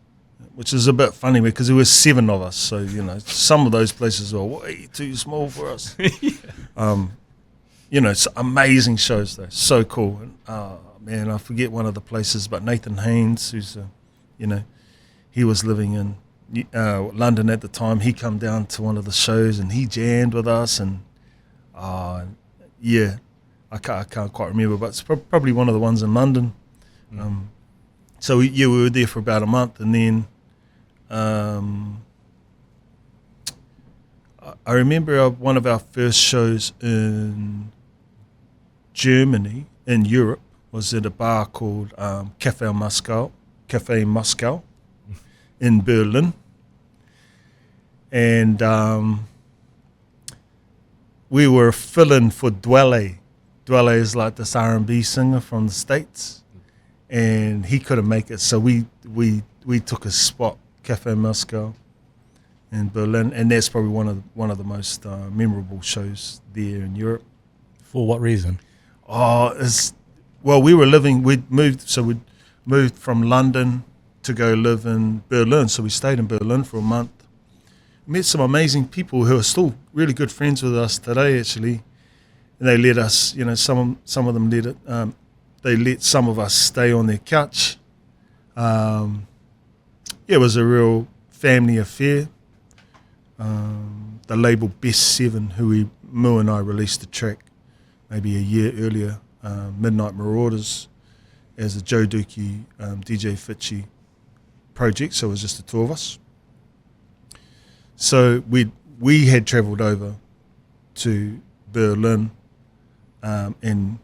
which is a bit funny because there were 7 of us, so some of those places were way too small for us. It's amazing shows though, so cool. And I forget one of the places, but Nathan Haynes, who's he was living in London at the time. He come down to one of the shows and he jammed with us, and I can't quite remember, but it's probably one of the ones in London. We were there for about a month, and then I remember one of our first shows in Germany, in Europe, was at a bar called Cafe Moscow in Berlin. And we were filling for Dwelle. Dwelle is like this R&B singer from the States, and he couldn't make it, so we took a spot, Cafe Moscow in Berlin, and that's probably one of the most memorable shows there in Europe. For what reason? We'd moved from London to go live in Berlin, so we stayed in Berlin for a month. Met some amazing people who are still really good friends with us today, actually. and they let us, some of them let it. They let some of us stay on their couch. It was a real family affair. The label Best 7, Moo and I released the track maybe a year earlier, Midnight Marauders, as a Joe Dookie, DJ Fitchie project, so it was just the two of us. So we had travelled over to Berlin, and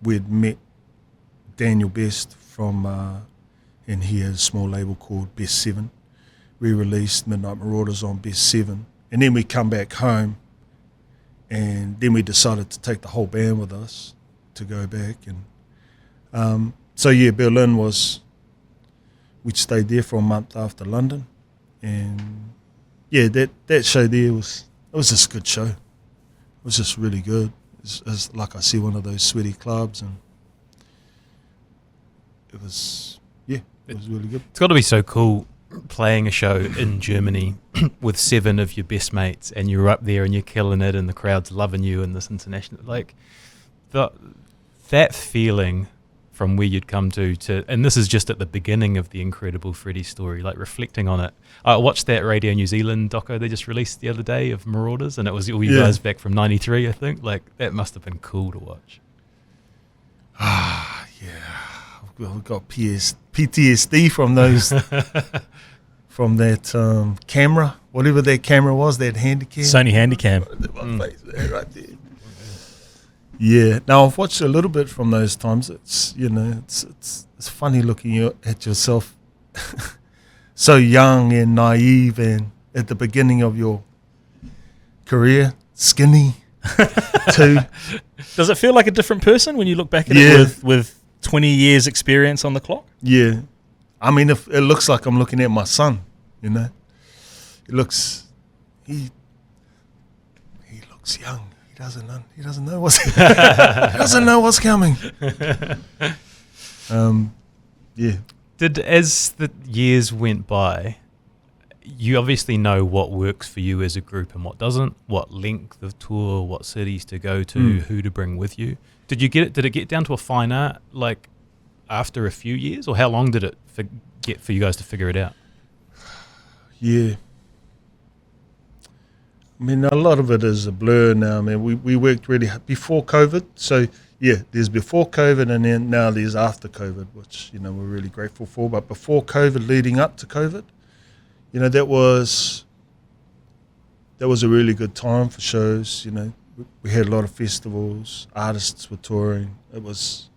we'd met Daniel Best from, and he has a small label called Best 7. We released Midnight Marauders on Best 7, and then we come back home, and then we decided to take the whole band with us to go back. And Berlin we stayed there for a month after London, and that show there was just a good show. It was just really good. It's like I see one of those sweaty clubs, and it was really good. It's got to be so cool playing a show in Germany with 7 of your best mates, and you're up there and you're killing it, and the crowd's loving you, and this international, like that feeling from where you'd come to, and this is just at the beginning of the incredible Freddy story, like reflecting on it. I watched that Radio New Zealand doco they just released the other day of Marauders, and it was all you guys back from 93, I think. Like, that must have been cool to watch. We've got PTSD from those, from that camera, whatever that camera was, that Handycam. Sony Handycam. Right there. Yeah. Now I've watched a little bit from those times. It's it's funny looking at yourself, so young and naive, and at the beginning of your career, skinny, too. Does it feel like a different person when you look back at it with 20 years experience on the clock? Yeah. I mean, if it looks like I'm looking at my son, It looks, he looks young. He doesn't know what's coming. As the years went by, you obviously know what works for you as a group and what doesn't, what length of tour, what cities to go to, who to bring with you. Did it get down to a fine art, like, after a few years, or how long did it get for you guys to figure it out? Yeah. I mean, a lot of it is a blur now. I mean, we worked really hard before COVID. So, there's before COVID, and then now there's after COVID, which, we're really grateful for. But before COVID, leading up to COVID, that was a really good time for shows. We had a lot of festivals, artists were touring. It was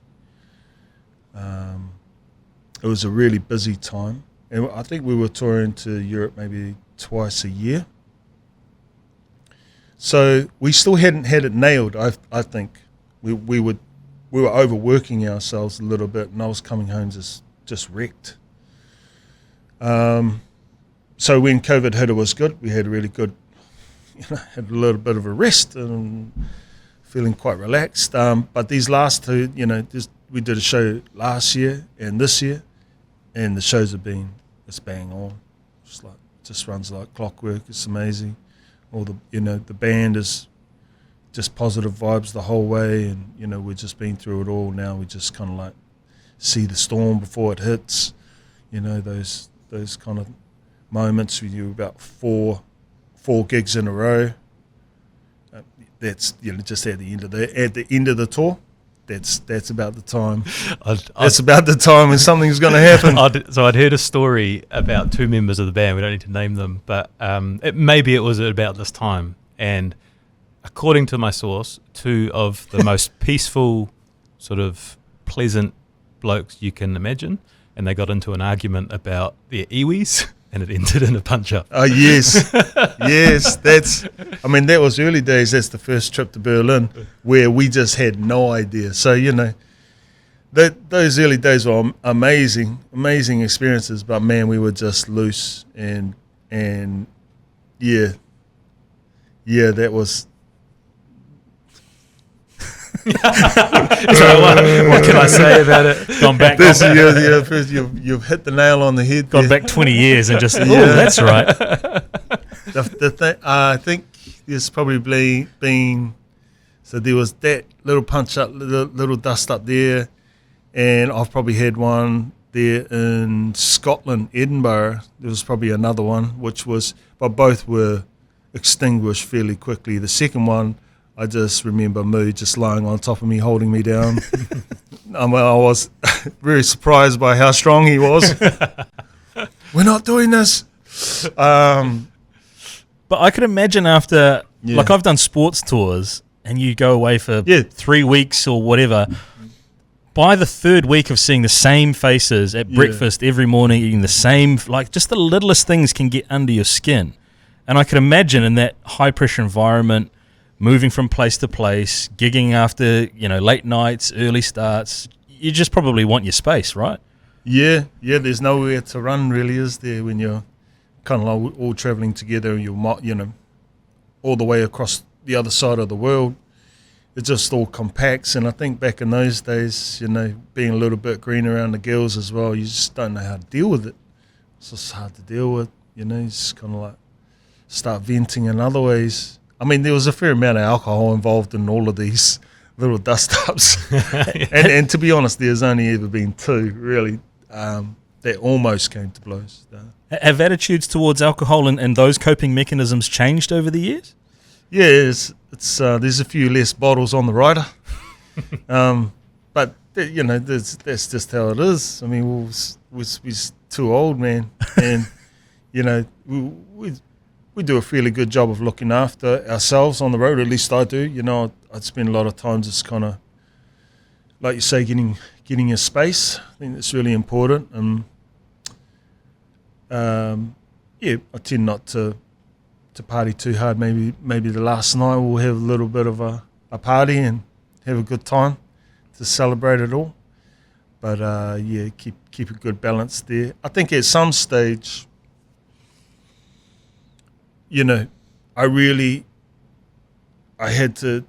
a really busy time. And I think we were touring to Europe maybe twice a year. So we still hadn't had it nailed. I think we were overworking ourselves a little bit, and I was coming home just wrecked. So when COVID hit, it was good. We had a really good, had a little bit of a rest and feeling quite relaxed. But these last two, we did a show last year and this year, and the shows have been bang on. Just runs like clockwork. It's amazing. All the band is just positive vibes the whole way, and we've just been through it all. Now we just kind of like see the storm before it hits. Those kind of moments with you about four gigs in a row. That's just at the end of the tour. That's about the time. That's about the time when something's going to happen. So I'd heard a story about 2 members of the band. We don't need to name them, but maybe it was about this time. And according to my source, 2 of the most peaceful, sort of pleasant blokes you can imagine, and they got into an argument about their iwis, and it ended in a punch-up. Oh, yes. Yes, that was early days. That's the first trip to Berlin where we just had no idea. So, those early days were amazing experiences, but man, we were just loose and that was... So what can I say about it? Gone back. You've hit the nail on the head. Gone back 20 years and just, that's right. I think there's probably been So there was that little punch up, little dust up there, and I've probably had one there in Scotland, Edinburgh. There was probably another one, but both were extinguished fairly quickly. The second one, I just remember Moo just lying on top of me, holding me down. I was very surprised by how strong he was. We're not doing this. But I could imagine after, like I've done sports tours, and you go away for 3 weeks or whatever. By the third week of seeing the same faces at breakfast every morning, eating the same, like just the littlest things can get under your skin. And I could imagine in that high pressure environment, moving from place to place, gigging after, late nights, early starts, you just probably want your space, right? Yeah, there's nowhere to run really, is there, when you're kind of like all traveling together and you're, all the way across the other side of the world. It just all compacts, and I think back in those days, being a little bit green around the gills as well, you just don't know how to deal with it. It's just hard to deal with, you just kind of like start venting in other ways. I mean, there was a fair amount of alcohol involved in all of these little dust-ups. and to be honest, there's only ever been 2, really, that almost came to blows. Have attitudes towards alcohol and those coping mechanisms changed over the years? Yeah, it's there's a few less bottles on the rider, but that's just how it is. I mean, we're too old, man, and we do a fairly good job of looking after ourselves on the road. At least I do. I'd spend a lot of time just kind of, like you say, getting your space. I think that's really important, and I tend not to party too hard. Maybe the last night we'll have a little bit of a party and have a good time to celebrate it all. But keep a good balance there. I think at some stage, I had to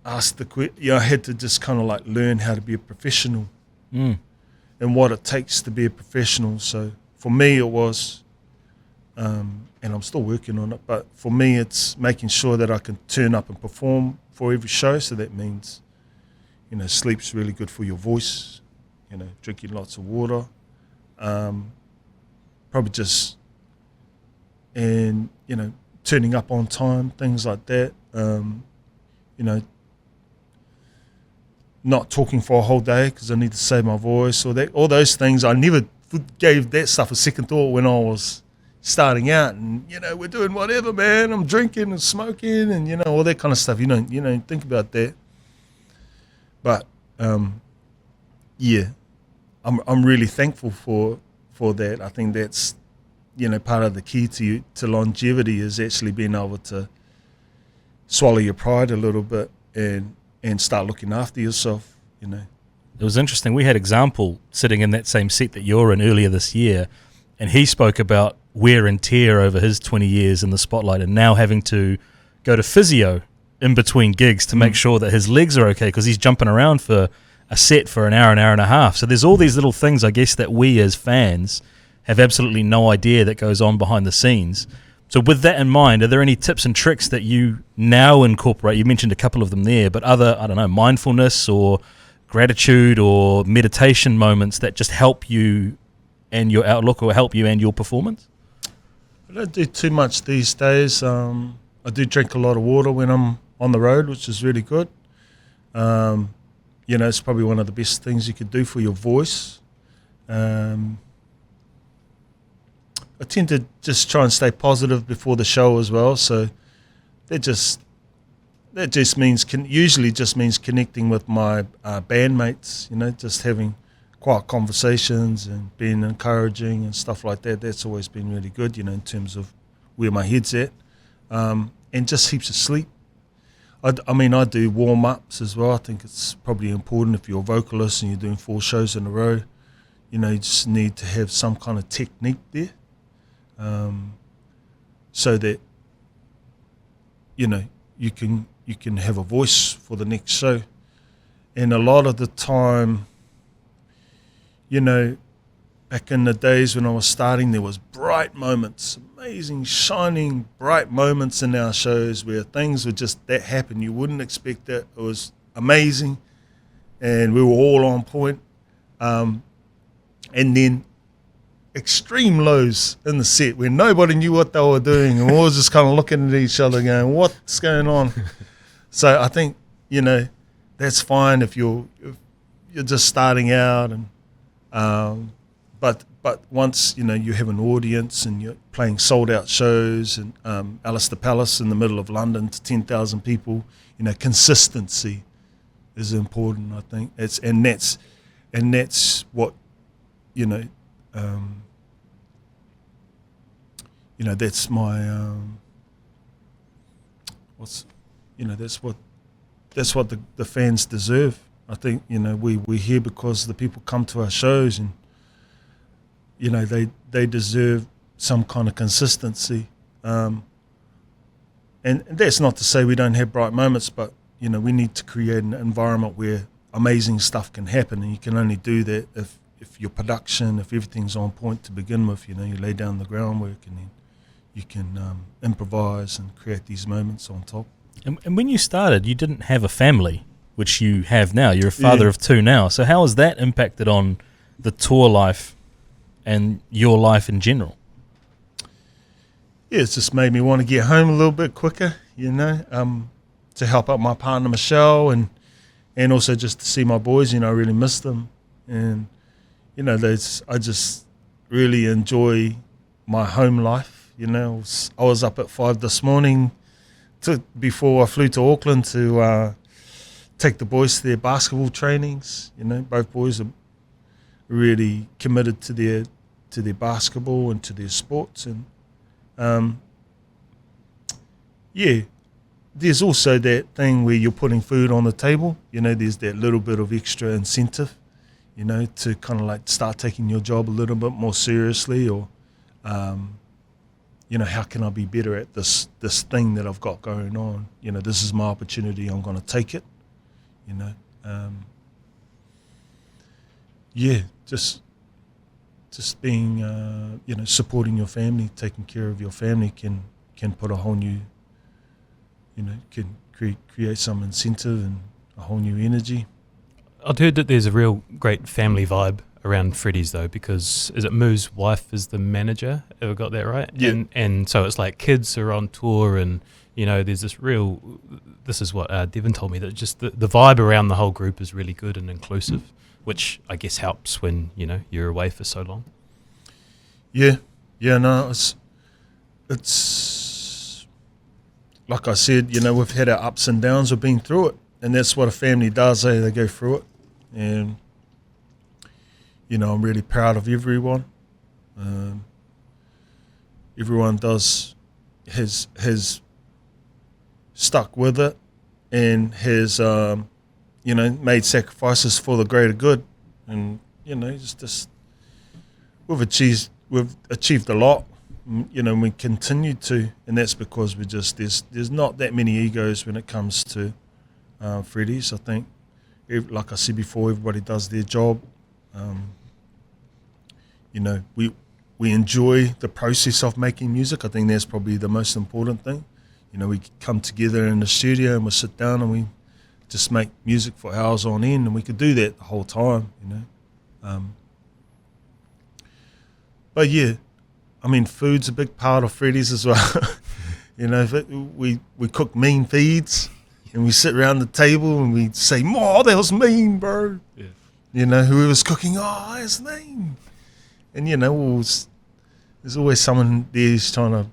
ask I had to just kind of like learn how to be a professional and what it takes to be a professional. So for me it was, and I'm still working on it, but for me it's making sure that I can turn up and perform for every show. So that means, sleep's really good for your voice, drinking lots of water, probably just, and, turning up on time, things like that, not talking for a whole day because I need to save my voice, or that, all those things. I never gave that stuff a second thought when I was starting out, and we're doing whatever, man. I'm drinking and smoking and all that kind of stuff. You don't think about that. But I'm really thankful for that. I think that's part of the key to longevity is actually being able to swallow your pride a little bit and start looking after yourself. It was interesting. We had Example sitting in that same seat that you're in earlier this year, and he spoke about wear and tear over his 20 years in the spotlight and now having to go to physio in between gigs to make sure that his legs are okay because he's jumping around for a set for an hour and a half. So there's all these little things, I guess, that we as fans have absolutely no idea that goes on behind the scenes. So with that in mind, are there any tips and tricks that you now incorporate? You mentioned a couple of them there, but other, mindfulness or gratitude or meditation moments that just help you and your outlook or help you and your performance? I don't do too much these days. I do drink a lot of water when I'm on the road, which is really good. It's probably one of the best things you could do for your voice. I tend to just try and stay positive before the show as well. So that just usually means connecting with my bandmates. Just having quiet conversations and being encouraging and stuff like that. That's always been really good, in terms of where my head's at, and just heaps of sleep. I do warm-ups as well. I think it's probably important if you're a vocalist and you're doing 4 shows in a row. You just need to have some kind of technique there, so that you can have a voice for the next show. And a lot of the time, back in the days when I was starting, there was bright moments, amazing, shining, bright moments in our shows where things would just that happen. You wouldn't expect it. It was amazing, and we were all on point. And then extreme lows in the set where nobody knew what they were doing, and we all just kind of looking at each other going, what's going on? So I think, that's fine if you're just starting out, and but once you have an audience and you're playing sold out shows and Alistair Palace in the middle of London to 10,000 people, consistency is important. I think that's what that's my that's what the fans deserve. I think we're here because the people come to our shows, and they deserve some kind of consistency. And that's not to say we don't have bright moments, but we need to create an environment where amazing stuff can happen, and you can only do that if your production, if everything's on point to begin with. You lay down the groundwork, and then you can improvise and create these moments on top. And when you started, you didn't have a family, which you have now. You're a father of two now. So how has that impacted on the tour life and your life in general? Yeah, it's just made me want to get home a little bit quicker, to help out my partner Michelle, and also just to see my boys. I really miss them, and I just really enjoy my home life. I was up at 5 this morning before I flew to Auckland to take the boys to their basketball trainings. Both boys are really committed to their basketball and to their sports, and there's also that thing where you're putting food on the table. There's that little bit of extra incentive, to kind of like start taking your job a little bit more seriously, or how can I be better at this thing that I've got going on? This is my opportunity. I'm going to take it. Just being, supporting your family, taking care of your family can put a whole new, can create some incentive and a whole new energy. I'd heard that there's a real great family vibe around Freddy's though, because is it Moo's wife is the manager? Ever got that right? Yeah. And so it's like kids are on tour, and there's this is what Devin told me, that just the vibe around the whole group is really good and inclusive, which I guess helps when you're away for so long. No, it's like I said, we've had our ups and downs, we've been through it, and that's what a family does. They go through it, and I'm really proud of everyone. Everyone has stuck with it, and has made sacrifices for the greater good, and we've achieved a lot, and we continue to, and that's because there's not that many egos when it comes to Freddy's. I think, like I said before, everybody does their job. We enjoy the process of making music. I think that's probably the most important thing. We come together in the studio and we sit down and we just make music for hours on end, and we could do that the whole time. But yeah, I mean, food's a big part of Freddy's as well. We cook mean feeds, and we sit around the table and we say, "Oh, that was mean, bro." Yeah. Whoever's cooking, "Oh, it's mean," and there's always someone there who's trying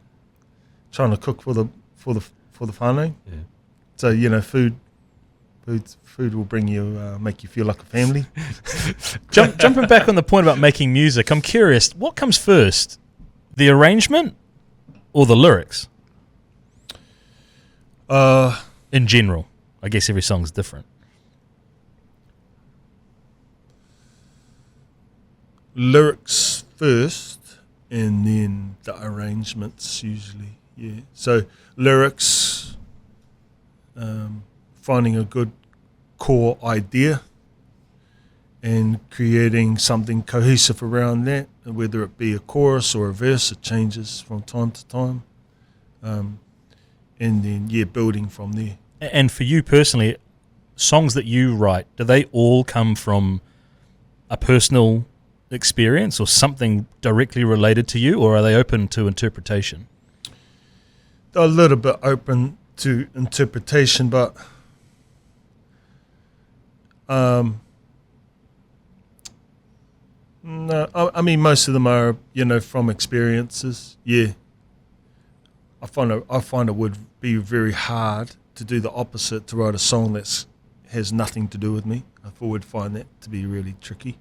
to cook for the whānau. Yeah. So food will bring you, make you feel like a family. Jumping back on the point about making music, I'm curious, what comes first, the arrangement or the lyrics? In general, I guess every song's different. Lyrics first, and then the arrangements usually. Yeah. So lyrics, finding a good core idea, and creating something cohesive around that, whether it be a chorus or a verse. It changes from time to time, and then building from there. And for you personally, songs that you write, do they all come from a personal experience or something directly related to you, or are they open to interpretation? They're a little bit open to interpretation, but no, I mean most of them are, from experiences. Yeah, I find it would be very hard to do the opposite, to write a song that has nothing to do with me. I would find that to be really tricky.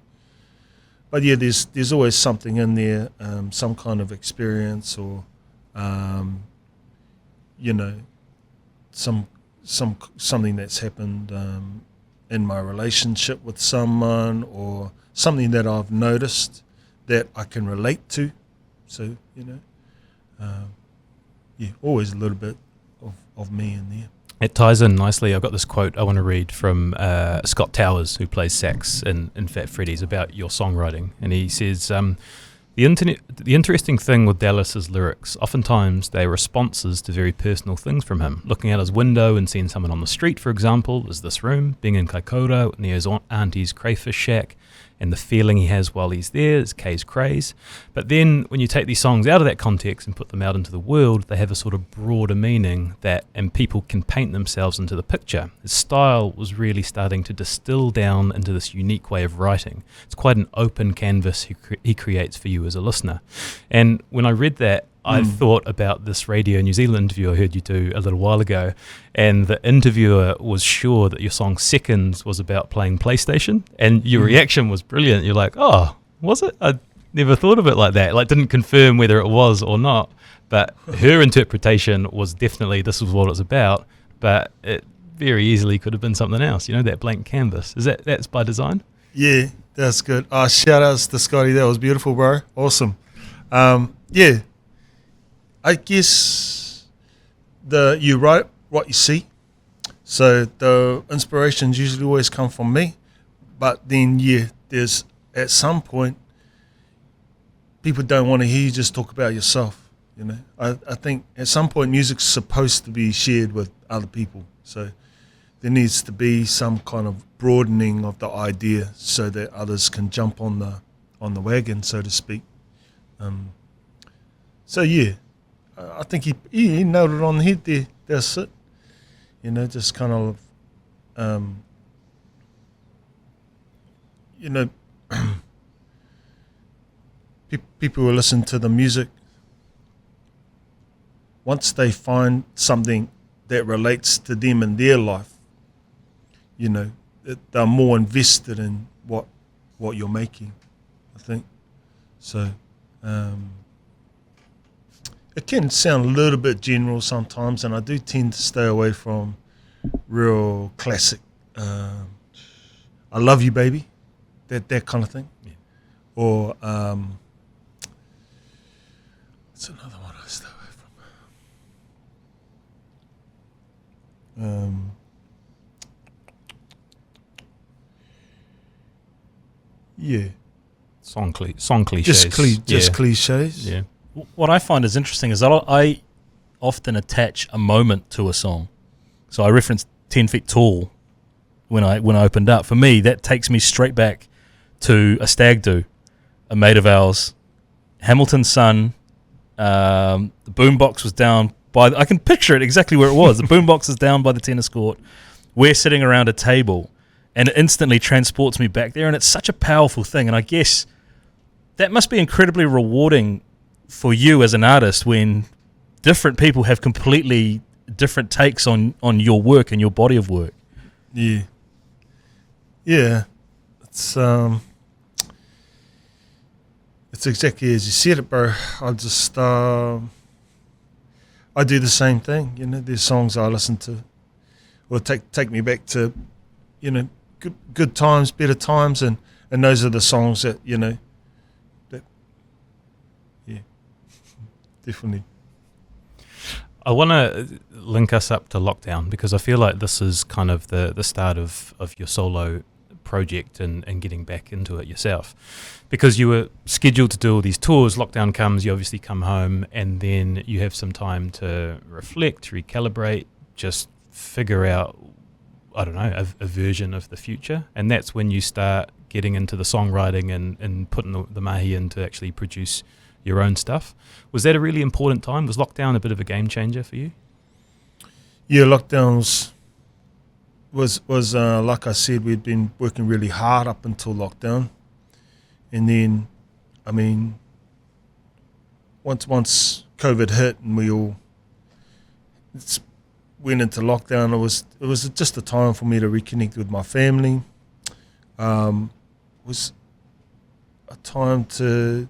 But yeah, there's always something in there, some kind of experience, or something that's happened in my relationship with someone, or something that I've noticed that I can relate to. So always a little bit of me in there. It ties in nicely. I've got this quote I want to read from Scott Towers, who plays sax in Fat Freddys, about your songwriting. And he says, the interesting thing with Dallas's lyrics, oftentimes they're responses to very personal things from him. Looking out his window and seeing someone on the street, for example, is this room. Being in Kaikoura near his auntie's crayfish shack, and the feeling he has while he's there is Kay's craze. But then when you take these songs out of that context and put them out into the world, they have a sort of broader meaning and people can paint themselves into the picture. His style was really starting to distill down into this unique way of writing. It's quite an open canvas he creates for you as a listener. And when I read that, I thought about this Radio New Zealand interview I heard you do a little while ago, and the interviewer was sure that your song Seconds was about playing PlayStation, and your reaction was brilliant. You're like, oh, was it? I never thought of it like that. Like, didn't confirm whether it was or not, but her interpretation was definitely this was what it's about, but it very easily could have been something else, that blank canvas. That's by design? Yeah, that's good. Shout outs to Scotty. That was beautiful, bro. Awesome. Yeah. I guess you write what you see, so the inspirations usually always come from me. But then, there's at some point people don't want to hear you just talk about yourself. I think at some point music's supposed to be shared with other people, so there needs to be some kind of broadening of the idea so that others can jump on the wagon, so to speak. So yeah. I think he nailed it on the head there. That's it. Just kind of, people who listen to the music, once they find something that relates to them in their life, they're more invested in what you're making, I think. So, it can sound a little bit general sometimes, and I do tend to stay away from real classic, I love you, baby, that kind of thing. Yeah. Or, what's another one I stay away from? Yeah. Song cliches. Just cliches. Yeah. What I find is interesting is that I often attach a moment to a song. So I referenced 10 Feet Tall when I opened up. For me, that takes me straight back to a stag do, a mate of ours, Hamilton's son. The boombox was down I can picture it exactly where it was. The boombox is down by the tennis court. We're sitting around a table, and it instantly transports me back there. And it's such a powerful thing. And I guess that must be incredibly rewarding for you as an artist when different people have completely different takes on your work and your body of work. Yeah. It's exactly as you said it, bro. I just I do the same thing. There's songs I listen to, or take me back to, good times, better times, and those are the songs that definitely. I want to link us up to lockdown because I feel like this is kind of the start of your solo project and getting back into it yourself? Because you were scheduled to do all these tours, lockdown comes, you obviously come home, and then you have some time to reflect, recalibrate, just figure out, I don't know, a version of the future. And that's when you start getting into the songwriting and putting the mahi in to actually produce your own stuff. Was that a really important time? Was lockdown a bit of a game changer for you? Yeah, lockdowns was like I said, we'd been working really hard up until lockdown. And then, I mean, once COVID hit and we all went into lockdown, it was just a time for me to reconnect with my family. It was a time to,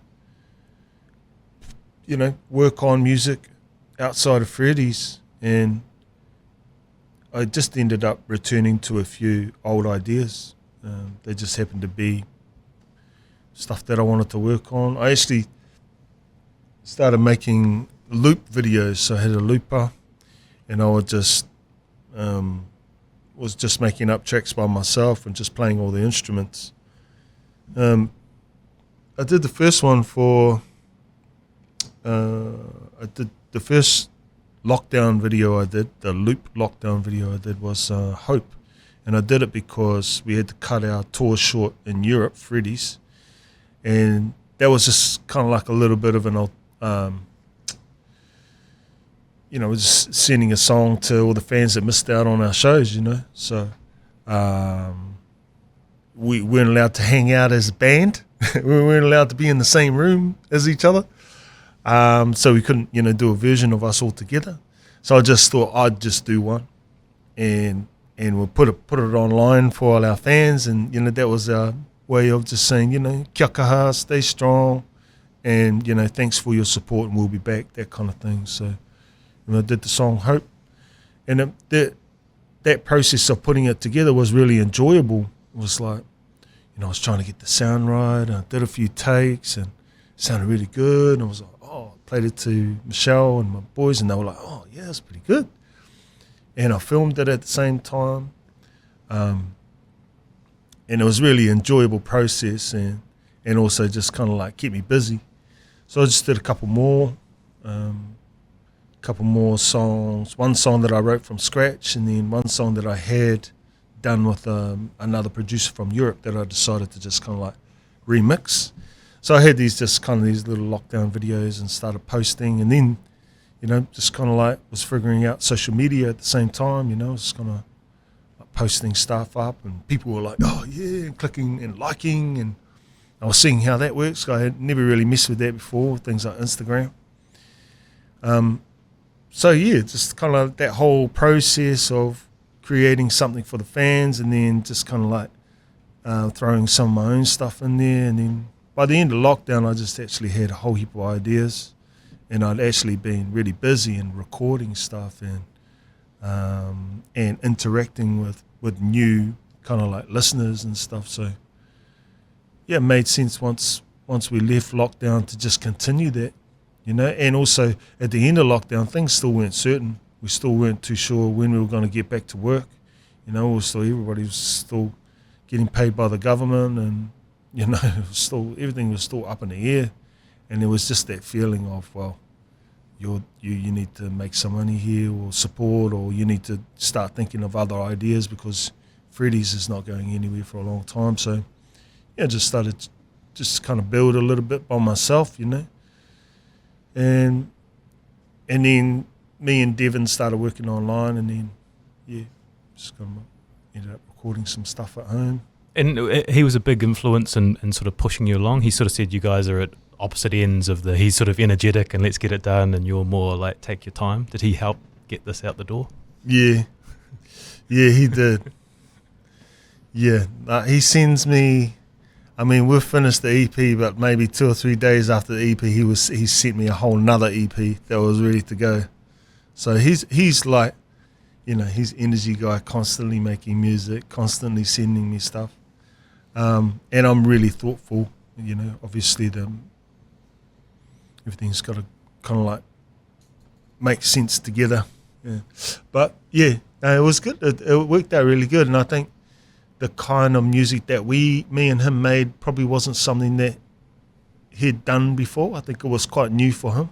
you know, work on music outside of Freddy's, and I just ended up returning to a few old ideas. They just happened to be stuff that I wanted to work on. I actually started making loop videos, so I had a looper, and I would just was just making up tracks by myself and just playing all the instruments. I did the first one for I did the first lockdown video I did, the loop lockdown video I did was Hope, and I did it because we had to cut our tour short in Europe, Freddy's, and that was just kind of like a little bit of an you know, just sending a song to all the fans that missed out on our shows, you know. So we weren't allowed to hang out as a band. We weren't allowed to be in the same room as each other. So we couldn't, you know, do a version of us all together. So I just thought I'd just do one, and we'll put it online for all our fans, and you know that was our way of just saying, you know, kia kaha, stay strong, and you know, thanks for your support, and we'll be back, that kind of thing. So, you know, I did the song Hope, and that process of putting it together was really enjoyable. It was like, you know, I was trying to get the sound right, and I did a few takes, and it sounded really good, and I was like, played it to Michelle and my boys, and they were like, oh yeah, it's pretty good. And I filmed it at the same time, and it was really enjoyable process, and also just kind of like kept me busy. So I just did a couple more songs, one song that I wrote from scratch, and then one song that I had done with another producer from Europe that I decided to just kind of like remix. So I had these little lockdown videos and started posting, and then, you know, just kind of like was figuring out social media at the same time, you know, just kind of like posting stuff up, and people were like, oh yeah, and clicking and liking, and I was seeing how that works. I had never really messed with that before, things like Instagram. So yeah, just kind of that whole process of creating something for the fans, and then just kind of like throwing some of my own stuff in there, and then by the end of lockdown, I just actually had a whole heap of ideas, and I'd actually been really busy in recording stuff and interacting with new kind of like listeners and stuff. So yeah, it made sense once we left lockdown to just continue that, you know. And also at the end of lockdown, things still weren't certain. We still weren't too sure when we were going to get back to work, you know. Everybody was still getting paid by the government, and you know, everything was still up in the air, and there was just that feeling of, well, you need to make some money here, or support, or you need to start thinking of other ideas, because Freddy's is not going anywhere for a long time. So yeah, just started just kind of build a little bit by myself, you know, and then me and Devin started working online, and then yeah, just kind of ended up recording some stuff at home. And he was a big influence in sort of pushing you along. He sort of said you guys are at opposite ends of he's sort of energetic and let's get it done, and you're more like take your time. Did he help get this out the door? Yeah, he did. Yeah, he sends me, I mean, we've finished the EP, but maybe 2 or 3 days after the EP, he sent me a whole nother EP that was ready to go. So he's like, you know, he's energy guy, constantly making music, constantly sending me stuff. And I'm really thoughtful, you know, obviously everything's got to kind of like make sense together. Yeah. But yeah, it was good. It worked out really good. And I think the kind of music that me and him made probably wasn't something that he'd done before. I think it was quite new for him.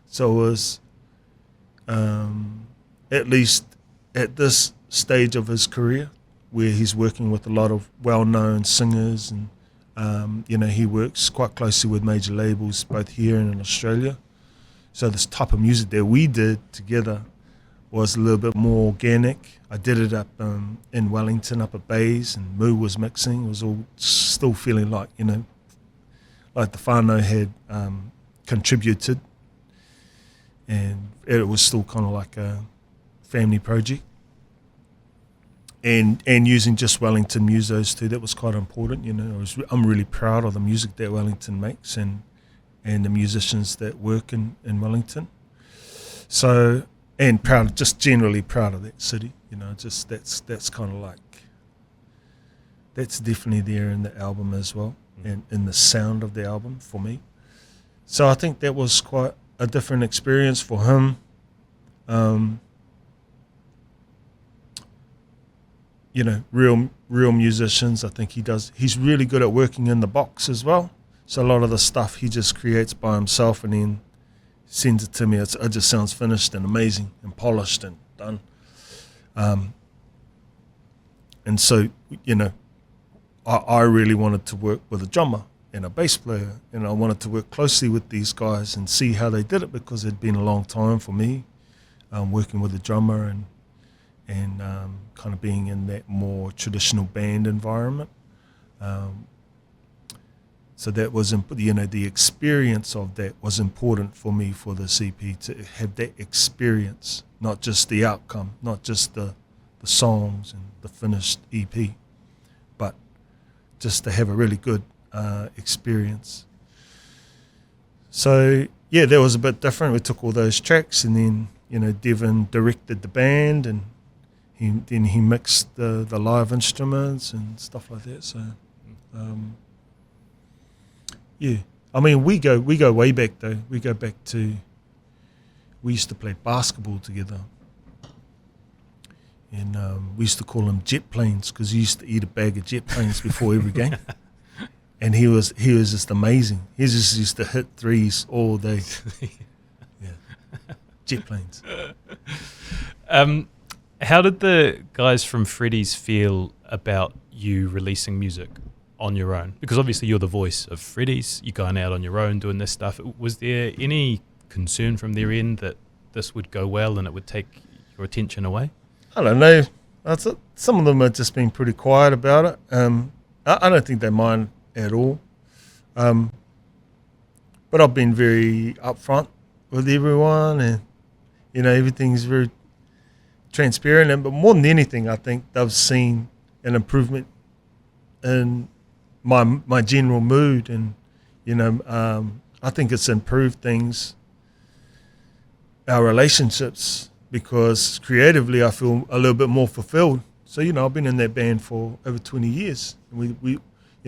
So it was, at least at this stage of his career, where he's working with a lot of well-known singers, and he works quite closely with major labels both here and in Australia. So this type of music that we did together was a little bit more organic. I did it up in Wellington, up at Bays, and Moo was mixing. It was all still feeling like, like the whānau had contributed, and it was still kind of like a family project. And using just Wellington musos too, that was quite important. I'm really proud of the music that Wellington makes and the musicians that work in Wellington. So, and proud, just generally proud of that city. Just that's kind of like, that's definitely there in the album as well, and in the sound of the album for me. So I think that was quite a different experience for him. Real musicians. I think he's really good at working in the box as well. So a lot of the stuff he just creates by himself and then sends it to me. It just sounds finished and amazing and polished and done. And so, I really wanted to work with a drummer and a bass player, and I wanted to work closely with these guys and see how they did it, because it'd been a long time for me working with a drummer and kind of being in that more traditional band environment. So that was, the experience of that was important for me for the CP, to have that experience, not just the outcome, not just the songs and the finished EP, but just to have a really good experience. So yeah, that was a bit different. We took all those tracks, and then Devin directed the band, and he mixed the live instruments and stuff like that. So yeah, I mean, we go way back though. We go back to, we used to play basketball together, and we used to call them jet planes, because he used to eat a bag of jet planes before every game. And he was just amazing. He just used to hit threes all day. Yeah, jet planes. How did the guys from Freddy's feel about you releasing music on your own? Because obviously you're the voice of Freddy's. You're going out on your own doing this stuff. Was there any concern from their end that this would go well and it would take your attention away? I don't know. Some of them have just been pretty quiet about it. I don't think they mind at all. But I've been very upfront with everyone, and everything's very transparent. But more than anything, I think they've seen an improvement in my general mood, and I think it's improved things, our relationships, because creatively I feel a little bit more fulfilled. So I've been in that band for over 20 years. We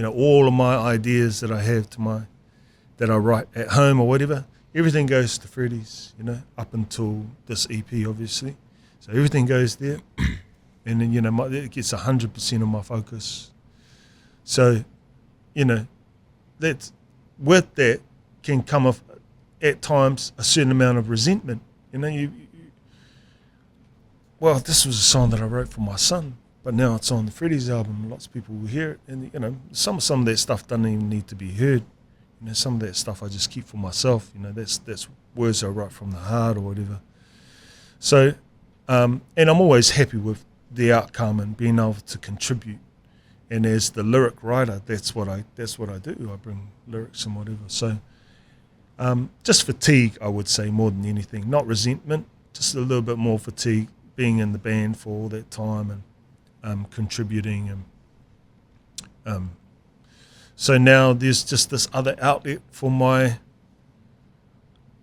all of my ideas that I have that I write at home or whatever, everything goes to Freddy's, up until this EP, obviously. So everything goes there, and then it gets 100% of my focus. So, with that can come off at times a certain amount of resentment. Well, this was a song that I wrote for my son, but now it's on the Freddy's album. Lots of people will hear it, and some of that stuff doesn't even need to be heard. Some of that stuff I just keep for myself. That's words I write from the heart or whatever. So, and I'm always happy with the outcome and being able to contribute. And as the lyric writer, that's what I do. I bring lyrics and whatever. So, just fatigue, I would say, more than anything. Not resentment, just a little bit more fatigue, being in the band for all that time and contributing. And so now there's just this other outlet for my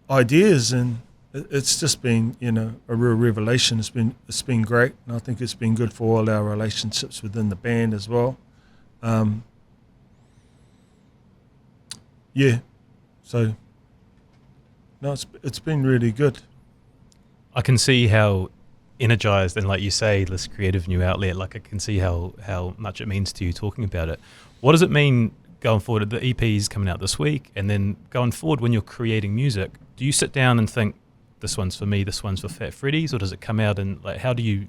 ideas, and it's just been, a real revelation. It's been great, and I think it's been good for all our relationships within the band as well. Yeah, so no, it's been really good. I can see how energized, and like you say, this creative new outlet. Like I can see how much it means to you talking about it. What does it mean going forward? The EP is coming out this week, and then going forward when you're creating music, do you sit down and think, this one's for me, this one's for Fat Freddys, or does it come out and like how do you?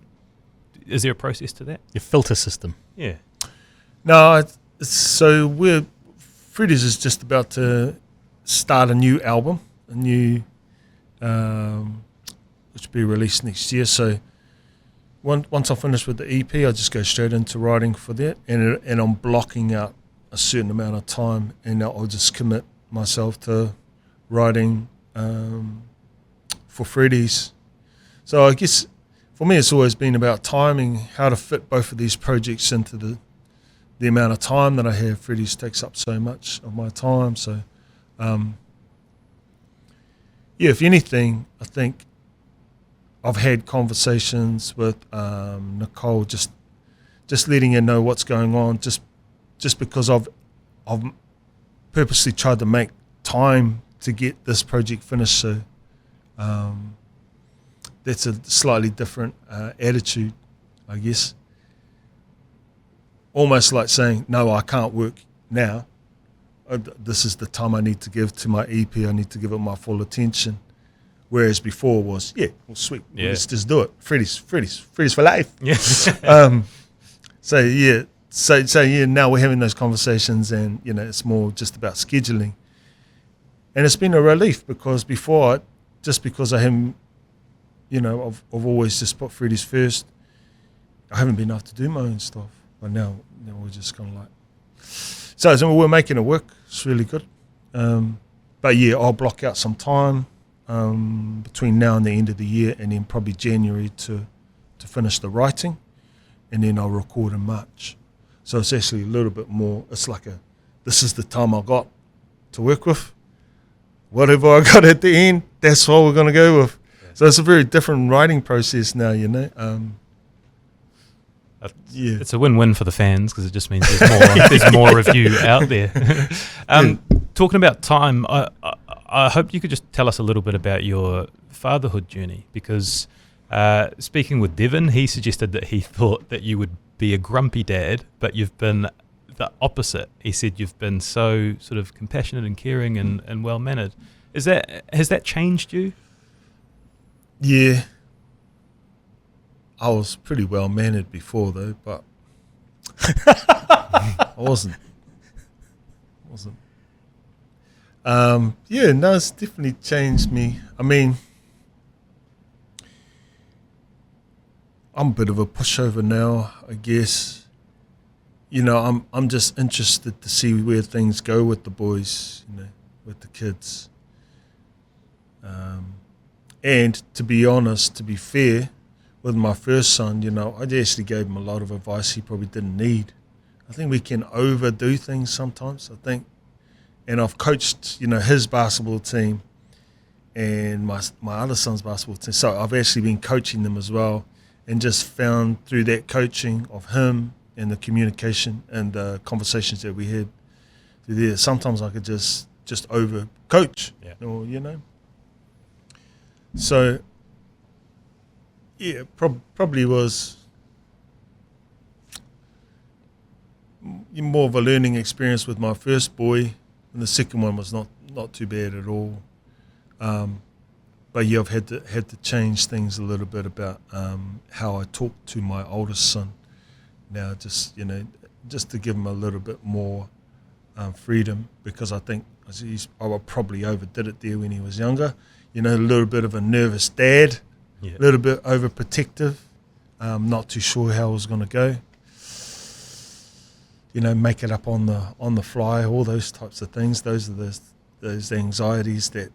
Is there a process to that? Your filter system. Yeah. No, so Freddys is just about to start a new album, which will be released next year. So once I finish with the EP, I just go straight into writing for that, and I'm blocking out a certain amount of time, and I'll just commit myself to writing for Freddys. So I guess for me, it's always been about timing, how to fit both of these projects into the amount of time that I have. Freddys takes up so much of my time. So, if anything, I think I've had conversations with Nicole, just letting her know what's going on, just because I've purposely tried to make time to get this project finished. So that's a slightly different attitude, I guess. Almost like saying, no, I can't work now. This is the time I need to give to my EP. I need to give it my full attention. Whereas before was, sweet, let's just do it. Freddys for life. Yeah. So now we're having those conversations, and it's more just about scheduling. And it's been a relief because before, just because I haven't, I've always just put Freddys first. I haven't been able to do my own stuff. But now we're just kind of like, so we're making it work. It's really good. But I'll block out some time between now and the end of the year, and then probably January to finish the writing, and then I'll record in March. So it's actually a little bit more. It's like this is the time I got to work with. Whatever I got at the end, that's what we're gonna go with. Yeah. So it's a very different writing process now, It's a win-win for the fans because it just means there's more of you out there. Talking about time, I hope you could just tell us a little bit about your fatherhood journey, because speaking with Devon, he suggested that he thought that you would be a grumpy dad, but you've been the opposite. He said you've been so sort of compassionate and caring and well-mannered. Has that changed you? Yeah. I was pretty well-mannered before, though, but I wasn't. It's definitely changed me. I mean, I'm a bit of a pushover now, I guess. I'm just interested to see where things go with the boys, with the kids. And to be honest, to be fair, with my first son, I actually gave him a lot of advice he probably didn't need. I think we can overdo things sometimes, I think. And I've coached, his basketball team and my other son's basketball team. So I've actually been coaching them as well, and just found through that coaching of him and the communication and the conversations that we had through there, sometimes I could just over coach, So probably was more of a learning experience with my first boy, and the second one was not too bad at all. But I've had to change things a little bit about how I talk to my oldest son now, just to give him a little bit more freedom, because I think I probably overdid it there when he was younger. A little bit of a nervous dad. A little bit overprotective, not too sure how it was going to go. Make it up on the fly, all those types of things. Those are those anxieties that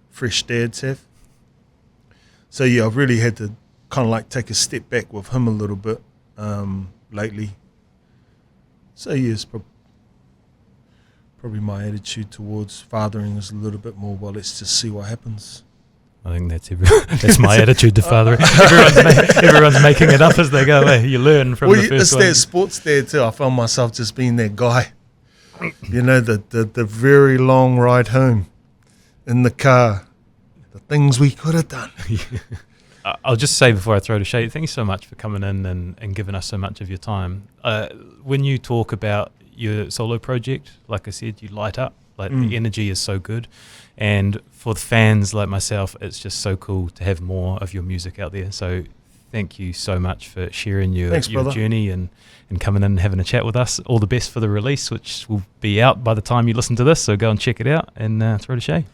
fresh dads have. So I've really had to kind of like take a step back with him a little bit lately. So it's probably my attitude towards fathering is a little bit more, well, let's just see what happens. I think that's my attitude to fathering. Everyone's making it up as they go. You learn from the first one. It's that sports dad too. I found myself just being that guy. The very long ride home in the car. The things we could have done. I'll just say before I throw to Shay, thank you so much for coming in and giving us so much of your time. When you talk about your solo project, like I said, you light up. Like the energy is so good. And for the fans like myself, it's just so cool to have more of your music out there. So thank you so much for sharing your journey and coming in and having a chat with us. All the best for the release, which will be out by the time you listen to this. So go and check it out and throw to Shay.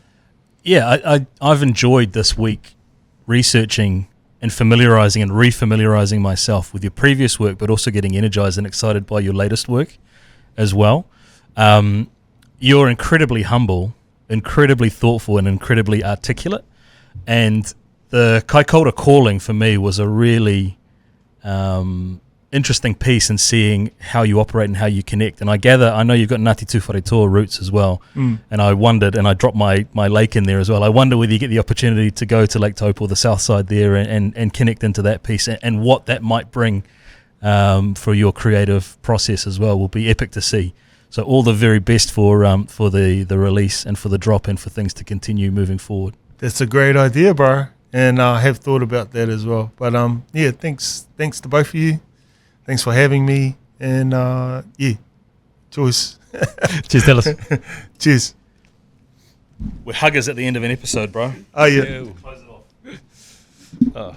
Yeah, I've enjoyed this week researching and familiarising and refamiliarising myself with your previous work, but also getting energised and excited by your latest work as well. You're incredibly humble, incredibly thoughtful, and incredibly articulate. And the Kaikoura calling for me was a really interesting piece in seeing how you operate and how you connect. And I know you've got Ngāti Tūwharetoa roots as well. And I wondered, and I dropped my lake in there as well, I wonder whether you get the opportunity to go to Lake Taupo, the south side there, and connect into that piece, and what that might bring for your creative process as well will be epic to see. So all the very best for the release and for the drop and for things to continue moving forward. That's a great idea, bro. And I have thought about that as well. But yeah, thanks to both of you. Thanks for having me. And yeah, cheers. Cheers, Dallas. Cheers. We're huggers at the end of an episode, bro. Oh, yeah. Close it off. Oh.